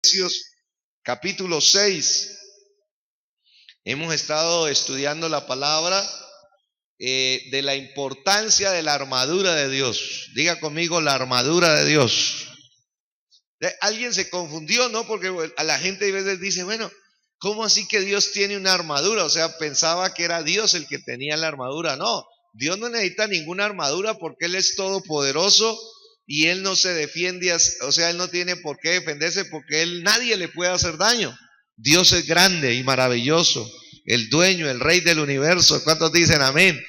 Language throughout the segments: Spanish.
Efesios capítulo 6. Hemos estado estudiando la palabra de la importancia de la armadura de Dios. Diga conmigo, la armadura de Dios. Alguien se confundió, ¿no? Porque a la gente a veces dice, bueno, ¿cómo así que Dios tiene una armadura? O sea, pensaba que era Dios el que tenía la armadura. No, Dios no necesita ninguna armadura porque Él es todopoderoso y Él no se defiende, o sea, Él no tiene por qué defenderse porque nadie le puede hacer daño. Dios es grande y maravilloso, el dueño, el rey del universo. ¿Cuántos dicen amén?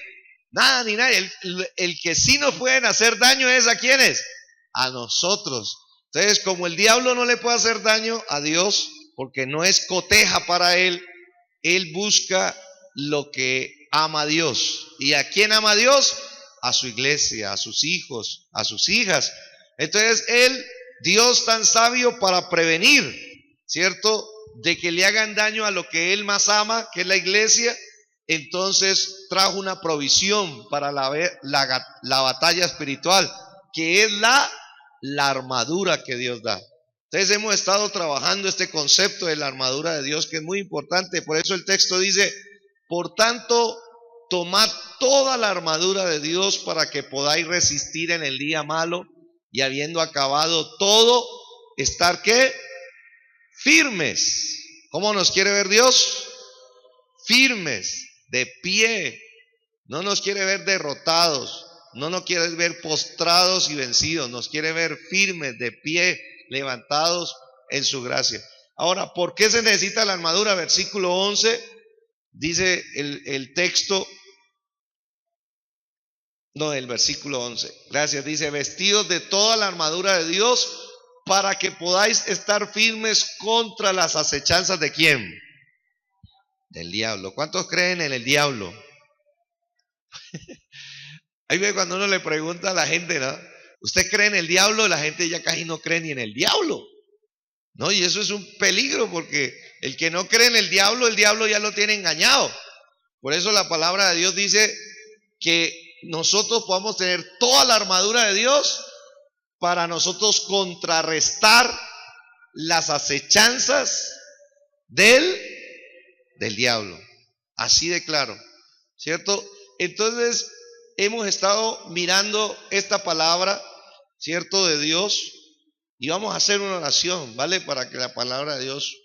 Nada ni nadie. El que sí nos pueden hacer daño es ¿a quiénes? A nosotros. Entonces, como el diablo no le puede hacer daño a Dios, porque no es coteja para él, él busca lo que ama a Dios. ¿Y a quién ama a Dios? A su iglesia, a sus hijos, a sus hijas. Entonces, Dios tan sabio para prevenir, ¿cierto?, de que le hagan daño a lo que él más ama, que es la iglesia. Entonces trajo una provisión para la batalla espiritual, que es la armadura que Dios da. Entonces hemos estado trabajando este concepto de la armadura de Dios, que es muy importante. Por eso el texto dice: por tanto, tomad toda la armadura de Dios para que podáis resistir en el día malo, y habiendo acabado todo, estar ¿qué? Firmes. ¿Cómo nos quiere ver Dios? Firmes, de pie. No nos quiere ver derrotados, no nos quiere ver postrados y vencidos, nos quiere ver firmes, de pie, levantados en su gracia. Ahora, ¿por qué se necesita la armadura? Versículo 11, dice el texto, no, el versículo 11, gracias, dice: vestidos de toda la armadura de Dios, para que podáis estar firmes contra las acechanzas ¿de quién? Del diablo. ¿Cuántos creen en el diablo? Ahí ve cuando uno le pregunta a la gente, ¿no? ¿Usted cree en el diablo? La gente ya casi no cree ni en el diablo, ¿no? Y eso es un peligro, porque el que no cree en el diablo ya lo tiene engañado. Por eso la palabra de Dios dice que nosotros podamos tener toda la armadura de Dios para nosotros contrarrestar las acechanzas del diablo. Así de claro, ¿cierto? Entonces hemos estado mirando esta palabra, ¿cierto?, de Dios, y vamos a hacer una oración, ¿vale? Para que la palabra de Dios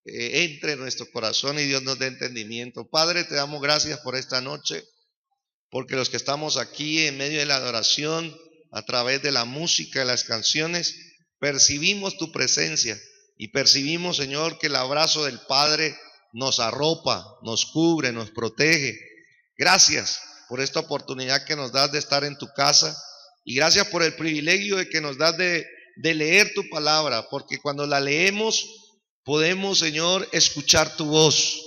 entre en nuestro corazón y Dios nos dé entendimiento. Padre, te damos gracias por esta noche, porque los que estamos aquí en medio de la adoración, a través de la música, de las canciones, percibimos tu presencia y percibimos, Señor, que el abrazo del Padre nos arropa, nos cubre, nos protege. Gracias por esta oportunidad que nos das de estar en tu casa, y gracias por el privilegio de que nos das de leer tu palabra, porque cuando la leemos podemos, Señor, escuchar tu voz.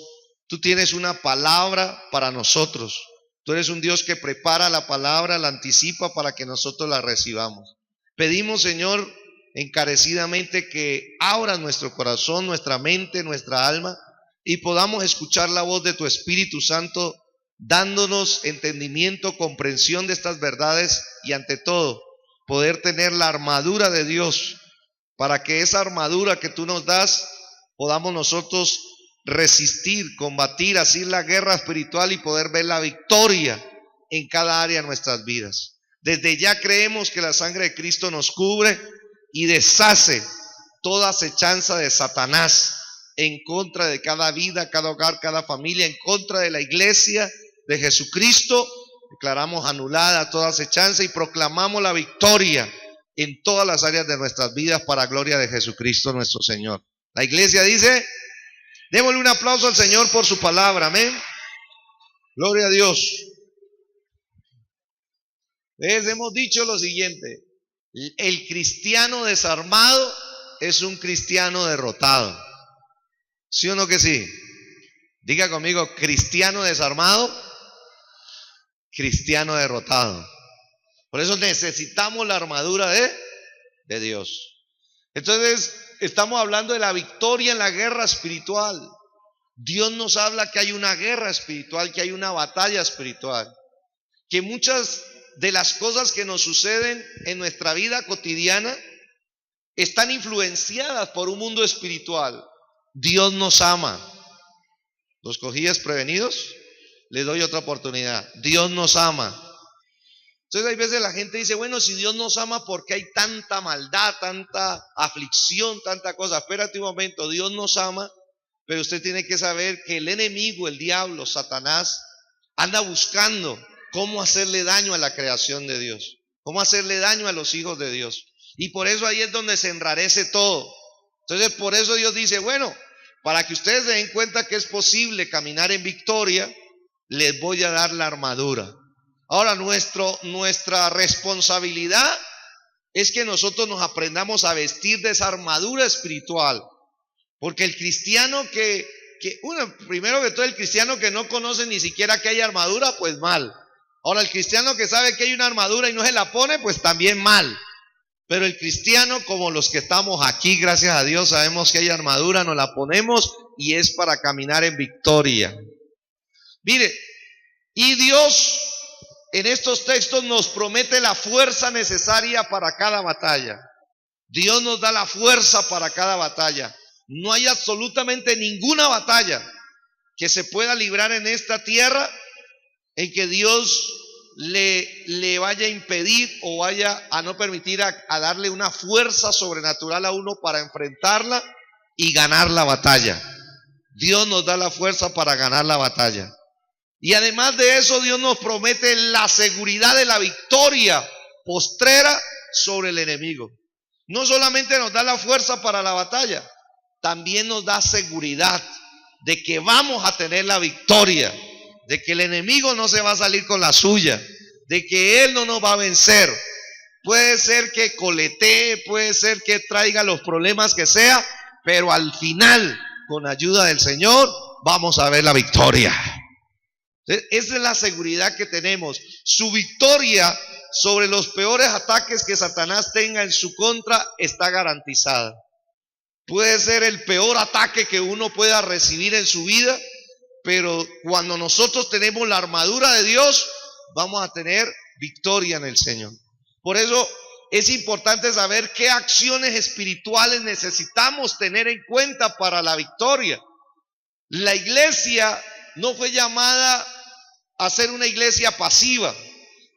Tú tienes una palabra para nosotros. Tú eres un Dios que prepara la palabra, la anticipa para que nosotros la recibamos. Pedimos, Señor, encarecidamente que abras nuestro corazón, nuestra mente, nuestra alma, y podamos escuchar la voz de tu Espíritu Santo, dándonos entendimiento, comprensión de estas verdades, y ante todo, poder tener la armadura de Dios, para que esa armadura que tú nos das, podamos nosotros resistir, combatir, así la guerra espiritual, y poder ver la victoria en cada área de nuestras vidas. Desde ya creemos que la sangre de Cristo nos cubre y deshace toda acechanza de Satanás en contra de cada vida, cada hogar, cada familia, en contra de la iglesia de Jesucristo. Declaramos anulada toda acechanza y proclamamos la victoria en todas las áreas de nuestras vidas para gloria de Jesucristo nuestro Señor. La iglesia dice: démosle un aplauso al Señor por su palabra, amén. Gloria a Dios. Hemos dicho lo siguiente: el cristiano desarmado es un cristiano derrotado. ¿Sí o no que sí? Diga conmigo: cristiano desarmado, cristiano derrotado. Por eso necesitamos la armadura de Dios. Entonces estamos hablando de la victoria en la guerra espiritual. Dios nos habla que hay una guerra espiritual, que hay una batalla espiritual, que muchas de las cosas que nos suceden en nuestra vida cotidiana están influenciadas por un mundo espiritual. Dios nos ama. ¿Los cogí desprevenidos? Les doy otra oportunidad. Dios nos ama. Entonces hay veces la gente dice, bueno, si Dios nos ama, ¿por qué hay tanta maldad, tanta aflicción, tanta cosa? Espérate un momento, Dios nos ama, pero usted tiene que saber que el enemigo, el diablo, Satanás, anda buscando cómo hacerle daño a la creación de Dios, cómo hacerle daño a los hijos de Dios. Y por eso ahí es donde se enrarece todo. Entonces por eso Dios dice, bueno, para que ustedes se den cuenta que es posible caminar en victoria, les voy a dar la armadura. Ahora nuestra responsabilidad es que nosotros nos aprendamos a vestir de esa armadura espiritual. Porque el cristiano primero que todo, el cristiano que no conoce ni siquiera que hay armadura, pues mal. Ahora el cristiano que sabe que hay una armadura y no se la pone, pues también mal. Pero el cristiano, como los que estamos aquí, gracias a Dios, sabemos que hay armadura, nos la ponemos y es para caminar en victoria. Mire, y Dios en estos textos nos promete la fuerza necesaria para cada batalla. Dios nos da la fuerza para cada batalla. No hay absolutamente ninguna batalla que se pueda librar en esta tierra en que Dios le vaya a impedir o vaya a no permitir a darle una fuerza sobrenatural a uno para enfrentarla y ganar la batalla. Dios nos da la fuerza para ganar la batalla. Y además de eso, Dios nos promete la seguridad de la victoria postrera sobre el enemigo. No solamente nos da la fuerza para la batalla, también nos da seguridad de que vamos a tener la victoria, de que el enemigo no se va a salir con la suya, de que él no nos va a vencer. Puede ser que coletee, puede ser que traiga los problemas que sea, pero al final, con ayuda del Señor, vamos a ver la victoria. Esa es la seguridad que tenemos. Su victoria sobre los peores ataques que Satanás tenga en su contra está garantizada. Puede ser el peor ataque que uno pueda recibir en su vida, pero cuando nosotros tenemos la armadura de Dios, vamos a tener victoria en el Señor. Por eso es importante saber qué acciones espirituales necesitamos tener en cuenta para la victoria. La iglesia no fue llamada a ser una iglesia pasiva,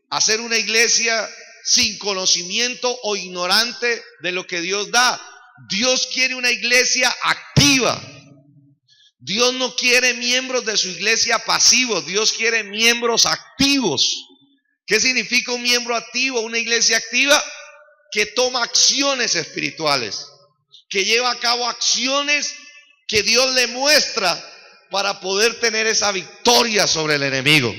a ser una iglesia sin conocimiento o ignorante de lo que Dios da. Dios quiere una iglesia activa. Dios no quiere miembros de su iglesia pasivos, Dios quiere miembros activos. ¿Qué significa un miembro activo? Una iglesia activa que toma acciones espirituales, que lleva a cabo acciones que Dios le muestra para poder tener esa victoria sobre el enemigo.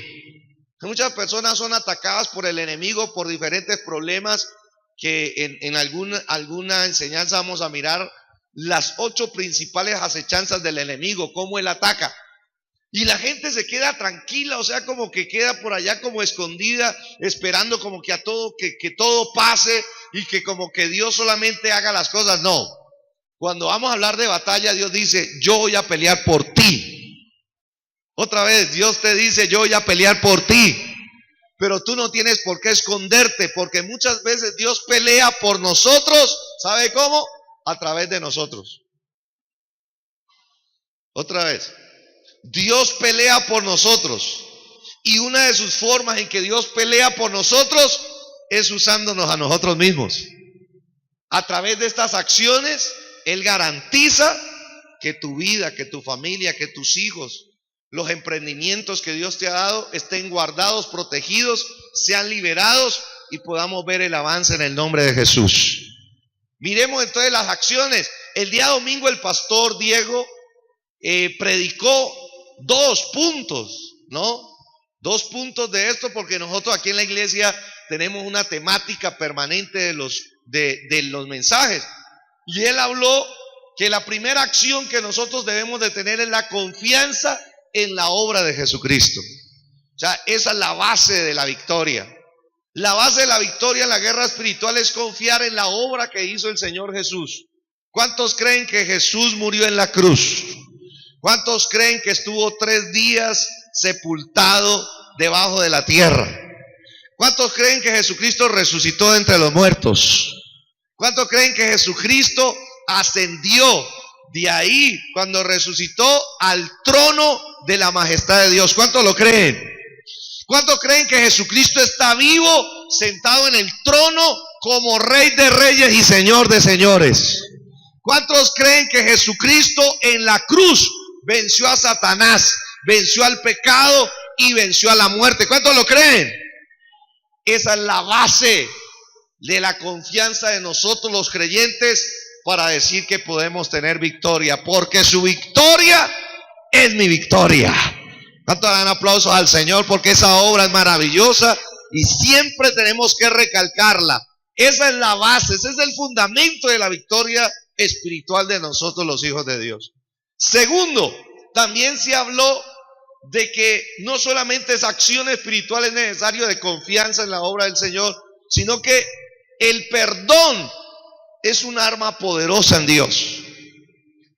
Muchas personas son atacadas por el enemigo por diferentes problemas que en alguna enseñanza vamos a mirar las 8 principales acechanzas del enemigo, cómo él ataca. Y la gente se queda tranquila, o sea, como que queda por allá como escondida, esperando como que que todo pase y que como que Dios solamente haga las cosas. No. Cuando vamos a hablar de batalla, Dios dice, yo voy a pelear por ti. Otra vez, Dios te dice, yo voy a pelear por ti. Pero tú no tienes por qué esconderte, porque muchas veces Dios pelea por nosotros. ¿Sabe cómo? A través de nosotros. Otra vez, Dios pelea por nosotros. Y una de sus formas en que Dios pelea por nosotros es usándonos a nosotros mismos. A través de estas acciones, Él garantiza que tu vida, que tu familia, que tus hijos, los emprendimientos que Dios te ha dado estén guardados, protegidos, sean liberados y podamos ver el avance en el nombre de Jesús. Miremos entonces las acciones. El día domingo el pastor Diego predicó 2 puntos, ¿no? 2 puntos de esto, porque nosotros aquí en la iglesia tenemos una temática permanente de los mensajes. Y él habló que la primera acción que nosotros debemos de tener es la confianza en la obra de Jesucristo. O sea, esa es la base de la victoria. La base de la victoria en la guerra espiritual es confiar en la obra que hizo el Señor Jesús. ¿Cuántos creen que Jesús murió en la cruz? ¿Cuántos creen que estuvo 3 días sepultado debajo de la tierra? ¿Cuántos creen que Jesucristo resucitó de entre los muertos? ¿Cuántos creen que Jesucristo ascendió de ahí cuando resucitó al trono de la majestad de Dios? ¿Cuántos lo creen? ¿Cuántos creen que Jesucristo está vivo, sentado en el trono como Rey de Reyes y Señor de Señores? ¿Cuántos creen que Jesucristo en la cruz venció a Satanás, venció al pecado y venció a la muerte? ¿Cuántos lo creen? Esa es la base de la confianza de nosotros los creyentes para decir que podemos tener victoria, porque su victoria es mi victoria. ¿Cuántos dan aplausos al Señor? Porque esa obra es maravillosa y siempre tenemos que recalcarla. Esa es la base, ese es el fundamento de la victoria espiritual de nosotros los hijos de Dios. Segundo, también se habló de que no solamente esa acción espiritual es necesario de confianza en la obra del Señor, sino que el perdón es un arma poderosa en Dios.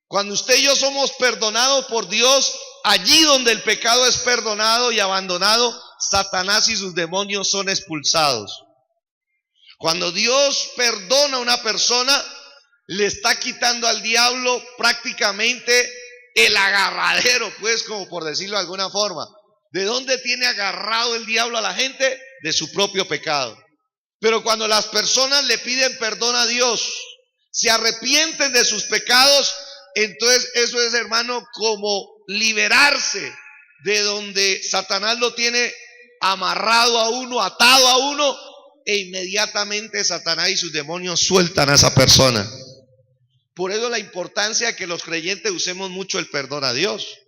Cuando usted y yo somos perdonados por Dios, allí donde el pecado es perdonado y abandonado, Satanás y sus demonios son expulsados. Cuando Dios perdona a una persona, le está quitando al diablo prácticamente el agarradero, pues, como por decirlo de alguna forma. ¿De dónde tiene agarrado el diablo a la gente? De su propio pecado. Pero cuando las personas le piden perdón a Dios, se arrepienten de sus pecados, entonces eso es, hermano, como liberarse de donde Satanás lo tiene amarrado a uno, atado a uno, e inmediatamente Satanás y sus demonios sueltan a esa persona. Por eso la importancia de que los creyentes usemos mucho el perdón a Dios.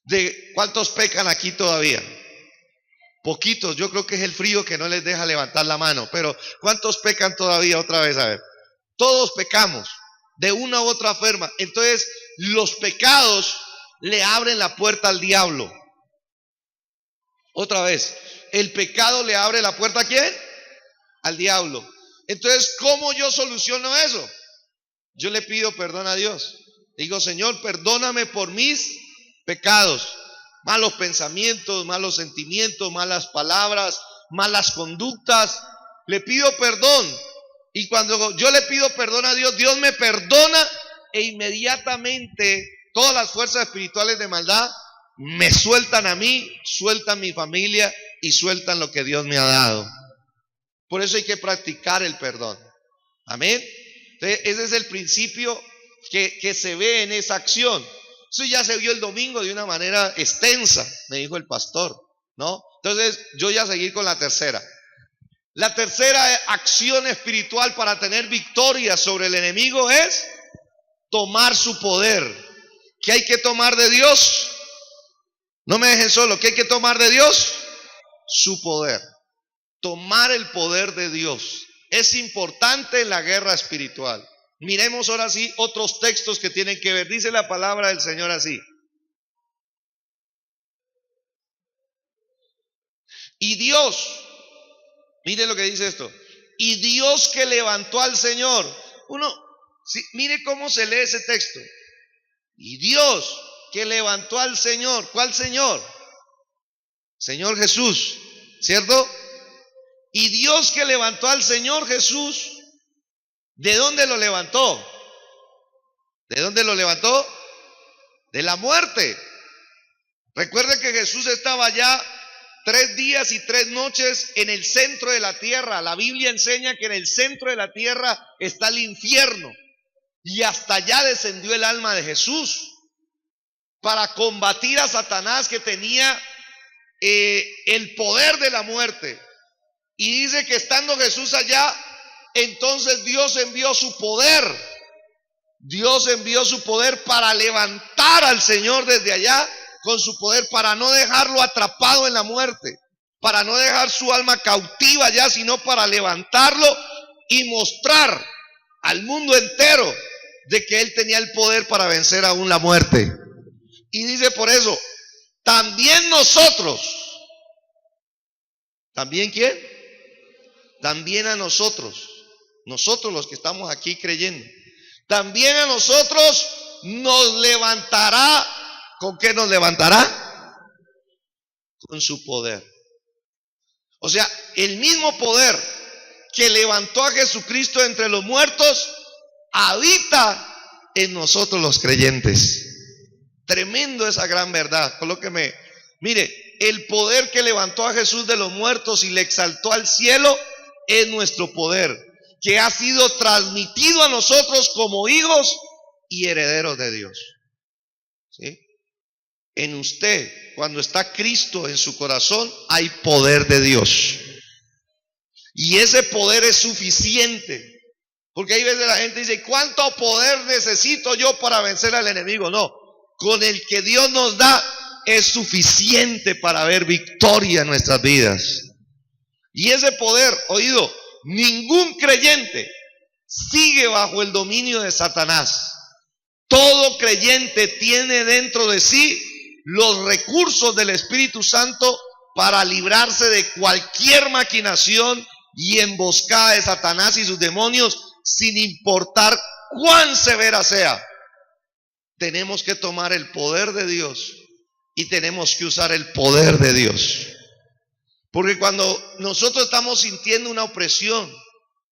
¿De cuántos pecan aquí todavía? Poquitos, yo creo que es el frío que no les deja levantar la mano, pero ¿cuántos pecan todavía? Otra vez, a ver. Todos pecamos de una u otra forma. Entonces, los pecados le abren la puerta al diablo. Otra vez, el pecado le abre la puerta ¿a quién? Al diablo. Entonces, ¿cómo yo soluciono eso? Yo le pido perdón a Dios. Digo, Señor, perdóname por mis pecados, malos pensamientos, malos sentimientos, malas palabras, malas conductas. Le pido perdón. Y cuando yo le pido perdón a Dios, Dios me perdona e inmediatamente todas las fuerzas espirituales de maldad me sueltan a mí, sueltan mi familia y sueltan lo que Dios me ha dado. Por eso hay que practicar el perdón. Amén. Entonces, ese es el principio que se ve en esa acción. Eso ya se vio el domingo de una manera extensa, me dijo el pastor, ¿no? Entonces, yo ya seguí con la tercera. La tercera acción espiritual para tener victoria sobre el enemigo es tomar su poder. ¿Qué hay que tomar de Dios? No me dejen solo. ¿Qué hay que tomar de Dios? Su poder. Tomar el poder de Dios es importante en la guerra espiritual. Miremos ahora sí otros textos que tienen que ver. Dice la palabra del Señor así: y Dios, mire lo que dice esto, y Dios que levantó al Señor. Mire cómo se lee ese texto. Y Dios que levantó al Señor. ¿Cuál Señor? Señor Jesús, ¿cierto? Y Dios que levantó al Señor Jesús, ¿de dónde lo levantó? ¿De dónde lo levantó? De la muerte. Recuerde que Jesús estaba ya 3 días y 3 noches en el centro de la tierra. La Biblia enseña que en el centro de la tierra está el infierno. Y hasta allá descendió el alma de Jesús para combatir a Satanás, que tenía el poder de la muerte. Y dice que estando Jesús allá, entonces Dios envió su poder. Dios envió su poder para levantar al Señor desde allá con su poder, para no dejarlo atrapado en la muerte, para no dejar su alma cautiva allá, sino para levantarlo y mostrar al mundo entero de que Él tenía el poder para vencer aún la muerte. Y dice por eso, también nosotros, ¿también quién? También a nosotros los que estamos aquí creyendo, también a nosotros nos levantará. ¿Con qué nos levantará? Con su poder. O sea, el mismo poder que levantó a Jesucristo entre los muertos habita en nosotros los creyentes. Tremendo esa gran verdad. Colóqueme. Mire, el poder que levantó a Jesús de los muertos y le exaltó al cielo es nuestro poder, que ha sido transmitido a nosotros como hijos y herederos de Dios. ¿Sí? En usted, cuando está Cristo en su corazón, hay poder de Dios. Y ese poder es suficiente. Porque hay veces la gente dice, ¿cuánto poder necesito yo para vencer al enemigo? No, con el que Dios nos da es suficiente para ver victoria en nuestras vidas. Y ese poder, oído, ningún creyente sigue bajo el dominio de Satanás. Todo creyente tiene dentro de sí los recursos del Espíritu Santo para librarse de cualquier maquinación y emboscada de Satanás y sus demonios, sin importar cuán severa sea. Tenemos que tomar el poder de Dios y tenemos que usar el poder de Dios. Porque cuando nosotros estamos sintiendo una opresión,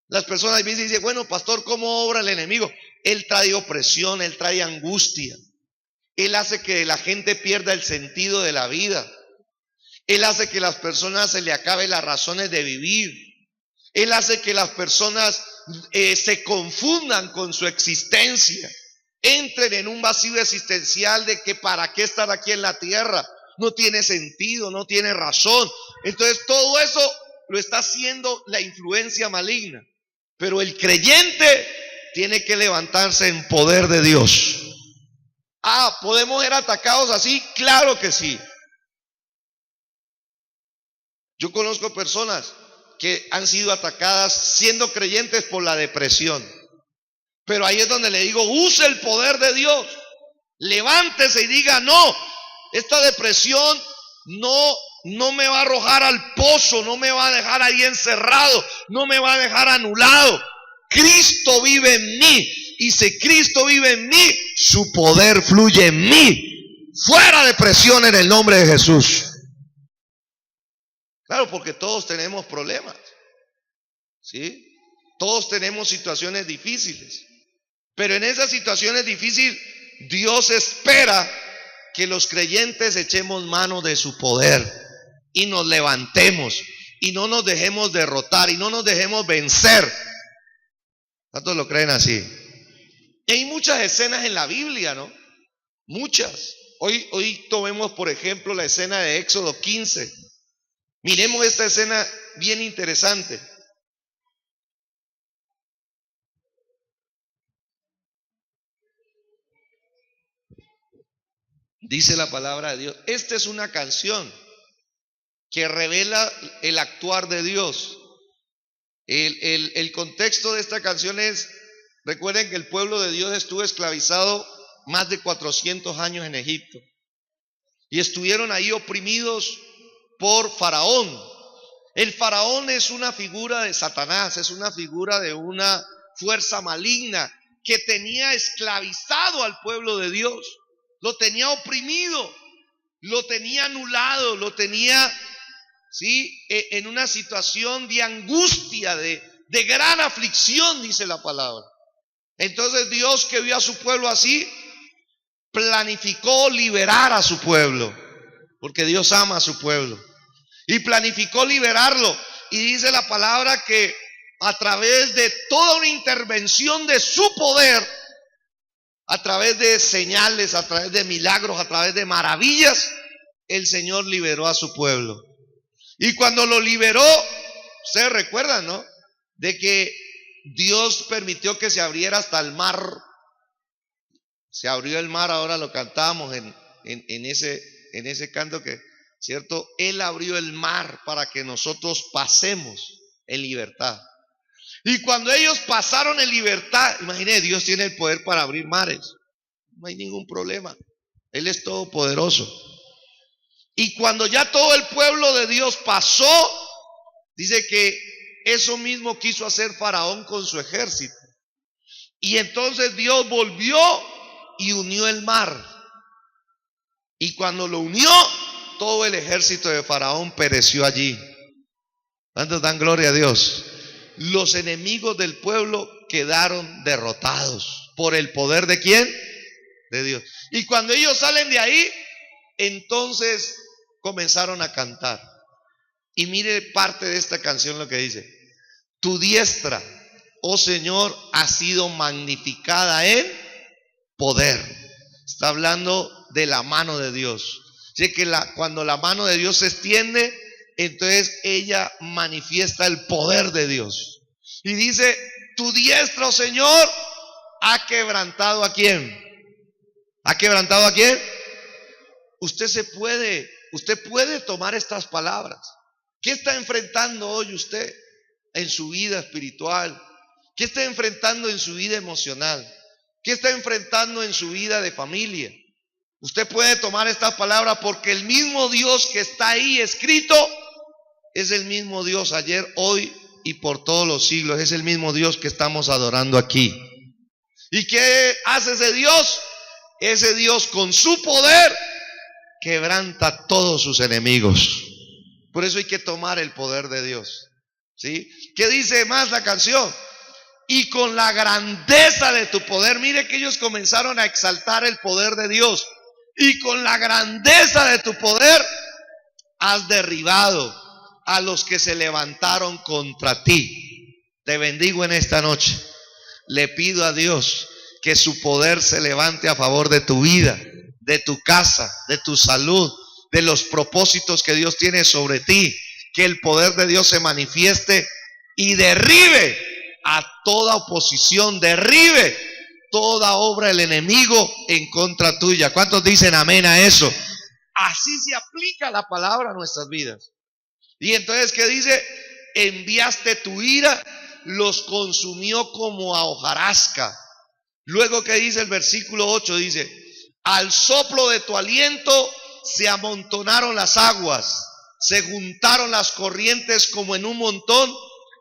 las personas dicen, bueno, pastor, ¿cómo obra el enemigo? Él trae opresión, él trae angustia. Él hace que la gente pierda el sentido de la vida. Él hace que las personas se le acaben las razones de vivir. Él hace que las personas se confundan con su existencia. Entren en un vacío existencial de que para qué estar aquí en la tierra. No tiene sentido, no tiene razón. Entonces todo eso lo está haciendo la influencia maligna. Pero el creyente tiene que levantarse en poder de Dios. ¿Podemos ser atacados así? Claro que sí. Yo conozco personas que han sido atacadas siendo creyentes por la depresión. Pero ahí es donde le digo, use el poder de Dios. Levántese y diga, no, esta depresión no me va a arrojar al pozo, no me va a dejar ahí encerrado, no me va a dejar anulado. Cristo vive en mí, y si Cristo vive en mí, su poder fluye en mí. Fuera depresión en el nombre de Jesús. Claro, porque todos tenemos problemas, ¿sí? Todos tenemos situaciones difíciles, pero en esas situaciones difíciles Dios espera que los creyentes echemos mano de su poder y nos levantemos y no nos dejemos derrotar y no nos dejemos vencer. ¿Cuántos lo creen así? Y hay muchas escenas en la Biblia, ¿no? Muchas. Hoy tomemos por ejemplo la escena de Éxodo 15. Miremos esta escena bien interesante. Dice la palabra de Dios. Esta es una canción que revela el actuar de Dios. El contexto de esta canción es, recuerden que el pueblo de Dios estuvo esclavizado más de 400 años en Egipto. Y estuvieron ahí oprimidos por Faraón. El Faraón es una figura de Satanás, es una figura de una fuerza maligna que tenía esclavizado al pueblo de Dios. Lo tenía oprimido, lo tenía anulado, lo tenía, ¿sí?, en una situación de angustia, de gran aflicción, dice la palabra. Entonces Dios, que vio a su pueblo así, planificó liberar a su pueblo, porque Dios ama a su pueblo, y planificó liberarlo. Y dice la palabra que a través de toda una intervención de su poder, a través de señales, a través de milagros, a través de maravillas, el Señor liberó a su pueblo. Y cuando lo liberó, ustedes recuerdan, ¿no?, de que Dios permitió que se abriera hasta el mar. Se abrió el mar, ahora lo cantábamos en ese canto que, ¿cierto? Él abrió el mar para que nosotros pasemos en libertad. Y cuando ellos pasaron en libertad, imagínense, Dios tiene el poder para abrir mares. No hay ningún problema. Él es todopoderoso. Y cuando ya todo el pueblo de Dios pasó, dice que eso mismo quiso hacer Faraón con su ejército. Y entonces Dios volvió y unió el mar. Y cuando lo unió, todo el ejército de Faraón pereció allí. ¿Cuántos dan gloria a Dios? los enemigos del pueblo quedaron derrotados. ¿Por el poder de quién? De Dios. Y cuando ellos salen de ahí, entonces comenzaron a cantar. Y mire parte de esta canción lo que dice: tu diestra, oh Señor, ha sido magnificada en poder. Está hablando de la mano de Dios. Así que cuando la mano de Dios se extiende, entonces ella manifiesta el poder de Dios. Y dice: tu diestra, oh Señor, ha quebrantado ¿a quién? ¿Ha quebrantado a quién? Usted puede tomar estas palabras. ¿Qué está enfrentando hoy usted en su vida espiritual? ¿Qué está enfrentando en su vida emocional? ¿Qué está enfrentando en su vida de familia? Usted puede tomar estas palabras, porque el mismo Dios que está ahí escrito es el mismo Dios ayer, hoy y por todos los siglos. Es el mismo Dios que estamos adorando aquí. ¿Y qué hace ese Dios? Ese Dios con su poder quebranta a todos sus enemigos. Por eso hay que tomar el poder de Dios. ¿Sí? ¿Qué dice más la canción? Y con la grandeza de tu poder. Mire que ellos comenzaron a exaltar el poder de Dios. Y con la grandeza de tu poder has derribado a los que se levantaron contra ti. Te bendigo en esta noche. Le pido a Dios que su poder se levante a favor de tu vida, de tu casa, de tu salud, de los propósitos que Dios tiene sobre ti. Que el poder de Dios se manifieste y derribe a toda oposición, derribe toda obra del enemigo en contra tuya. ¿Cuántos dicen amén a eso? Así se aplica la palabra a nuestras vidas. Y entonces, ¿qué dice? Enviaste tu ira, los consumió como a hojarasca. Luego, ¿qué dice el versículo 8? Dice: al soplo de tu aliento se amontonaron las aguas, se juntaron las corrientes como en un montón,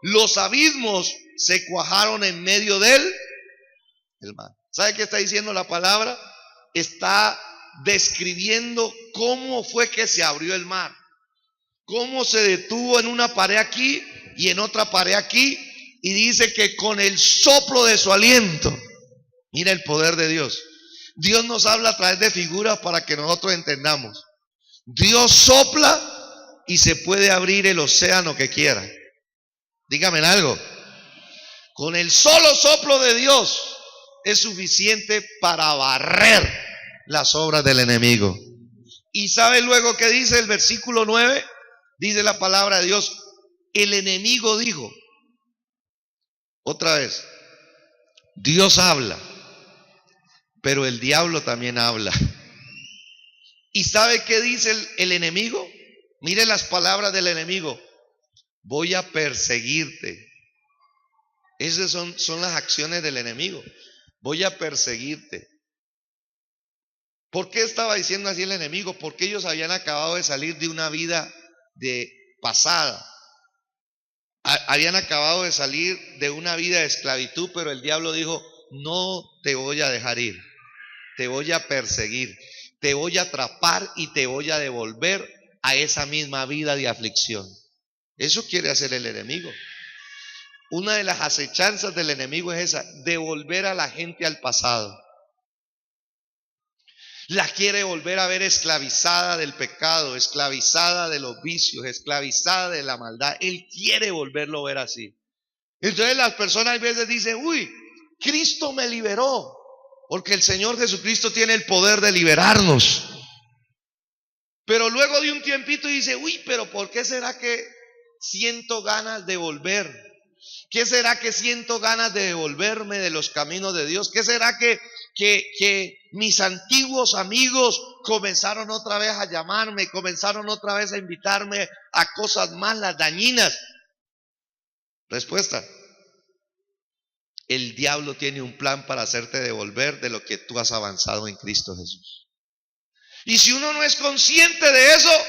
los abismos se cuajaron en medio del mar. ¿Sabe qué está diciendo la palabra? Está describiendo cómo fue que se abrió el mar, cómo se detuvo en una pared aquí y en otra pared aquí, y dice que con el soplo de su aliento. Mira el poder de Dios. Dios nos habla a través de figuras para que nosotros entendamos. Dios sopla y se puede abrir el océano que quiera. Dígame algo. Con el solo soplo de Dios es suficiente para barrer las obras del enemigo. ¿Y sabe luego qué dice el versículo 9? Dice la palabra de Dios: el enemigo dijo. Otra vez, Dios habla, pero el diablo también habla. ¿Y sabe qué dice el enemigo? Mire las palabras del enemigo: voy a perseguirte. Esas son las acciones del enemigo. Voy a perseguirte. ¿Por qué estaba diciendo así el enemigo? Porque ellos habían acabado de salir de una vida de pasada. Habían acabado de salir de una vida de esclavitud, pero el diablo dijo: no te voy a dejar ir, te voy a perseguir, te voy a atrapar y te voy a devolver a esa misma vida de aflicción. Eso quiere hacer el enemigo. Una de las acechanzas del enemigo es esa: devolver a la gente al pasado. La quiere volver a ver esclavizada del pecado, esclavizada de los vicios, esclavizada de la maldad. Él quiere volverlo a ver así. Entonces las personas a veces dicen: uy, Cristo me liberó. Porque el Señor Jesucristo tiene el poder de liberarnos. Pero luego de un tiempito dice: uy, pero ¿por qué será que siento ganas de volver? ¿Qué será que siento ganas de devolverme de los caminos de Dios? ¿Qué será que mis antiguos amigos comenzaron otra vez a llamarme, comenzaron otra vez a invitarme a cosas malas, dañinas? Respuesta: el diablo tiene un plan para hacerte devolver de lo que tú has avanzado en Cristo Jesús. Y si uno no es consciente de eso,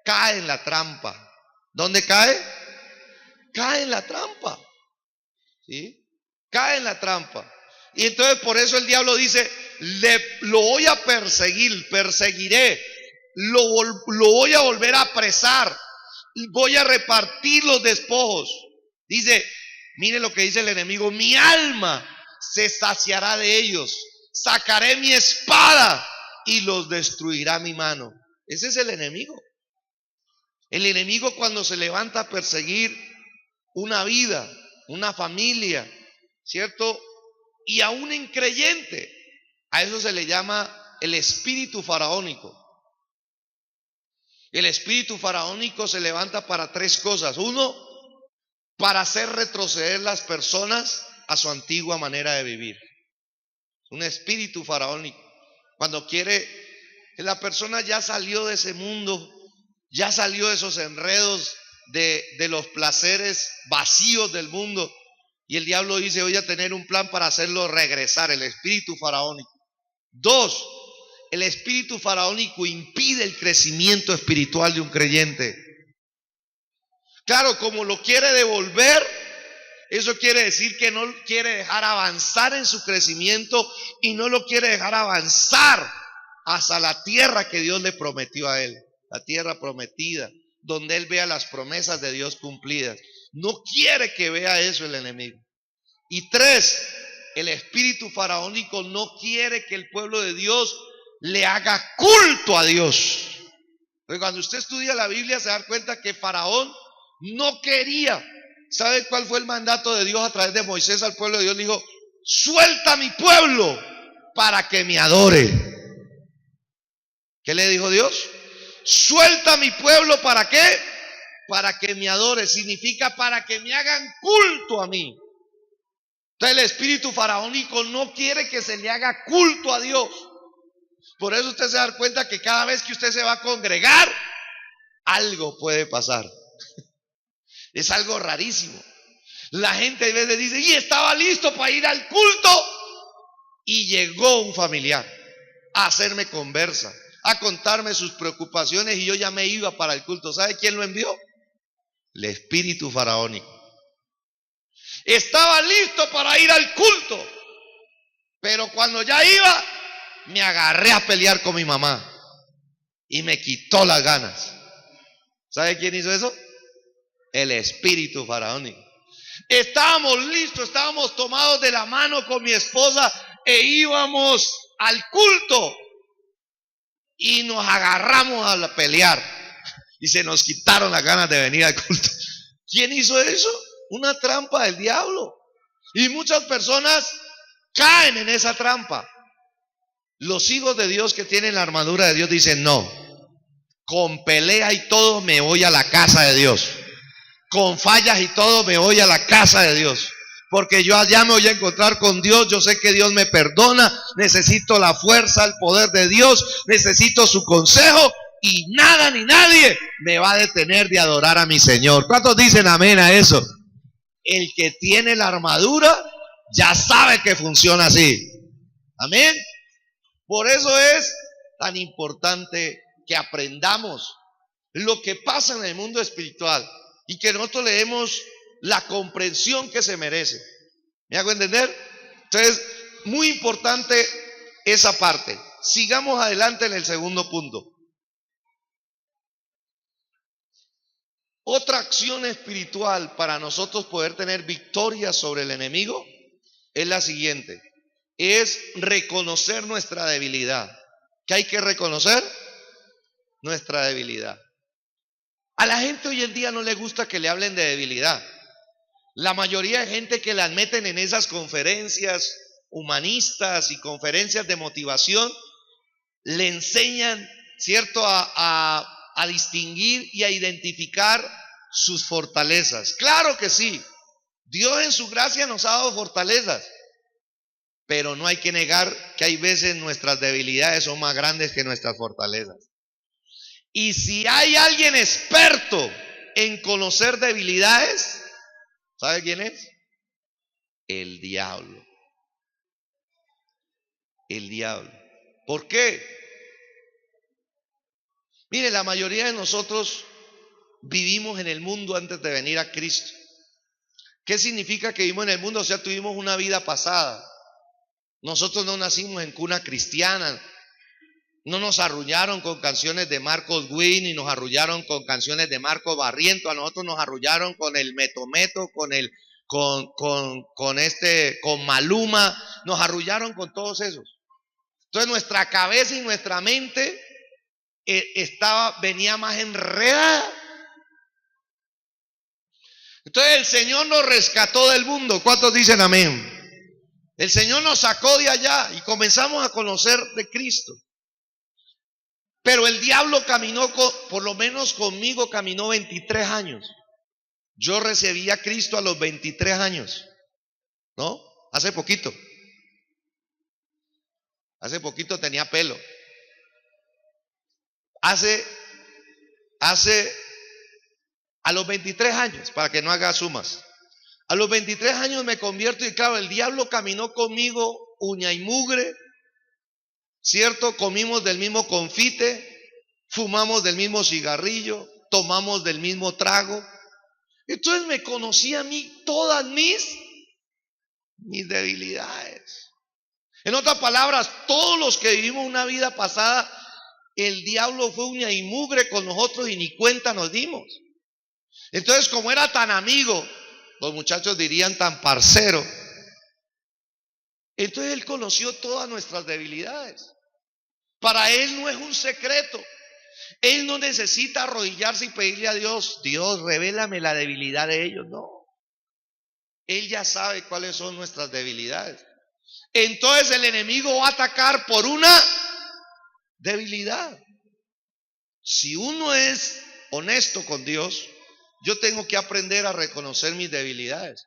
cae en la trampa. ¿Dónde cae? Cae en la trampa. ¿Sí? Cae en la trampa. Y entonces por eso el diablo dice: lo voy a perseguir, perseguiré, lo voy a volver a apresar, voy a repartir los despojos. Dice, mire lo que dice el enemigo: mi alma se saciará de ellos, sacaré mi espada y los destruirá mi mano. Ese es el enemigo. El enemigo, cuando se levanta a perseguir una vida, una familia, ¿cierto? Y aún en creyente, a eso se le llama el espíritu faraónico. El espíritu faraónico se levanta para tres cosas. Uno, para hacer retroceder las personas a su antigua manera de vivir. Un espíritu faraónico. Cuando quiere que la persona ya salió de ese mundo, ya salió de esos enredos de los placeres vacíos del mundo, y el diablo dice: voy a tener un plan para hacerlo regresar. El espíritu faraónico. Dos, el espíritu faraónico impide el crecimiento espiritual de un creyente. Claro, como lo quiere devolver, eso quiere decir que no quiere dejar avanzar en su crecimiento y no lo quiere dejar avanzar hasta la tierra que Dios le prometió a él, la tierra prometida, donde él vea las promesas de Dios cumplidas. No quiere que vea eso el enemigo. Y tres, el espíritu faraónico no quiere que el pueblo de Dios le haga culto a Dios. Porque cuando usted estudia la Biblia se da cuenta que Faraón no quería. ¿Sabe cuál fue el mandato de Dios a través de Moisés al pueblo de Dios? Le dijo: suelta a mi pueblo para que me adore. ¿Qué le dijo Dios? Suelta a mi pueblo, ¿para qué? Para que me adore. Significa para que me hagan culto a mí. Entonces el espíritu faraónico no quiere que se le haga culto a Dios. Por eso usted se da cuenta que cada vez que usted se va a congregar, algo puede pasar. Es algo rarísimo. La gente a veces dice: y estaba listo para ir al culto, y llegó un familiar a hacerme conversa, a contarme sus preocupaciones, y yo ya me iba para el culto. ¿Sabe quién lo envió? El espíritu faraónico. Estaba listo para ir al culto, pero cuando ya iba, me agarré a pelear con mi mamá y me quitó las ganas. ¿Sabe quién hizo eso? El espíritu faraónico. Estábamos listos, estábamos tomados de la mano con mi esposa e íbamos al culto, y nos agarramos a pelear y se nos quitaron las ganas de venir al culto. ¿Quién hizo eso? Una trampa del diablo. Y muchas personas caen en esa trampa. Los hijos de Dios que tienen la armadura de Dios dicen: no, con pelea y todo me voy a la casa de Dios, con fallas y todo me voy a la casa de Dios, porque yo allá me voy a encontrar con Dios. Yo sé que Dios me perdona, necesito la fuerza, el poder de Dios, necesito su consejo, y nada ni nadie me va a detener de adorar a mi Señor. ¿Cuántos dicen amén a eso? El que tiene la armadura ya sabe que funciona así. Amén. Por eso es tan importante que aprendamos lo que pasa en el mundo espiritual y que nosotros le demos la comprensión que se merece. ¿Me hago entender? Entonces, muy importante esa parte. Sigamos adelante en el segundo punto. Otra acción espiritual para nosotros poder tener victoria sobre el enemigo es la siguiente: es reconocer nuestra debilidad. ¿Qué hay que reconocer? Nuestra debilidad. A la gente hoy en día no le gusta que le hablen de debilidad. La mayoría de gente que las meten en esas conferencias humanistas y conferencias de motivación le enseñan, ¿cierto?, a distinguir y a identificar sus fortalezas. Claro que sí, Dios en su gracia nos ha dado fortalezas, pero no hay que negar que hay veces nuestras debilidades son más grandes que nuestras fortalezas. Y si hay alguien experto en conocer debilidades, ¿sabe quién es? El diablo. El diablo. ¿Por qué? Mire, la mayoría de nosotros vivimos en el mundo antes de venir a Cristo. ¿Qué significa que vivimos en el mundo? O sea, tuvimos una vida pasada. Nosotros no nacimos en cuna cristiana. No nos arrullaron con canciones de Marcos Witt, ni nos arrullaron con canciones de Marco Barriento. A nosotros nos arrullaron con el Meto Meto, con Maluma. Nos arrullaron con todos esos. Entonces nuestra cabeza y nuestra mente venía más enredada. Entonces el Señor nos rescató del mundo. ¿Cuántos dicen amén? El Señor nos sacó de allá y comenzamos a conocer de Cristo. Pero el diablo caminó, por lo menos conmigo, caminó 23 años. Yo recibí a Cristo a los 23 años, ¿no? Hace poquito tenía pelo. A los 23 años, para que no haga sumas. A los 23 años me convierto y claro, el diablo caminó conmigo uña y mugre. ¿Cierto? Comimos del mismo confite, fumamos del mismo cigarrillo, tomamos del mismo trago. Entonces me conocí a mí todas mis debilidades. En otras palabras, todos los que vivimos una vida pasada, el diablo fue uña y mugre con nosotros y ni cuenta nos dimos. Entonces, como era tan amigo, los muchachos dirían tan parcero, entonces él conoció todas nuestras debilidades. Para él no es un secreto. Él no necesita arrodillarse y pedirle a Dios, Dios, revélame la debilidad de ellos. No. Él ya sabe cuáles son nuestras debilidades. Entonces el enemigo va a atacar por una debilidad. Si uno es honesto con Dios, yo tengo que aprender a reconocer mis debilidades.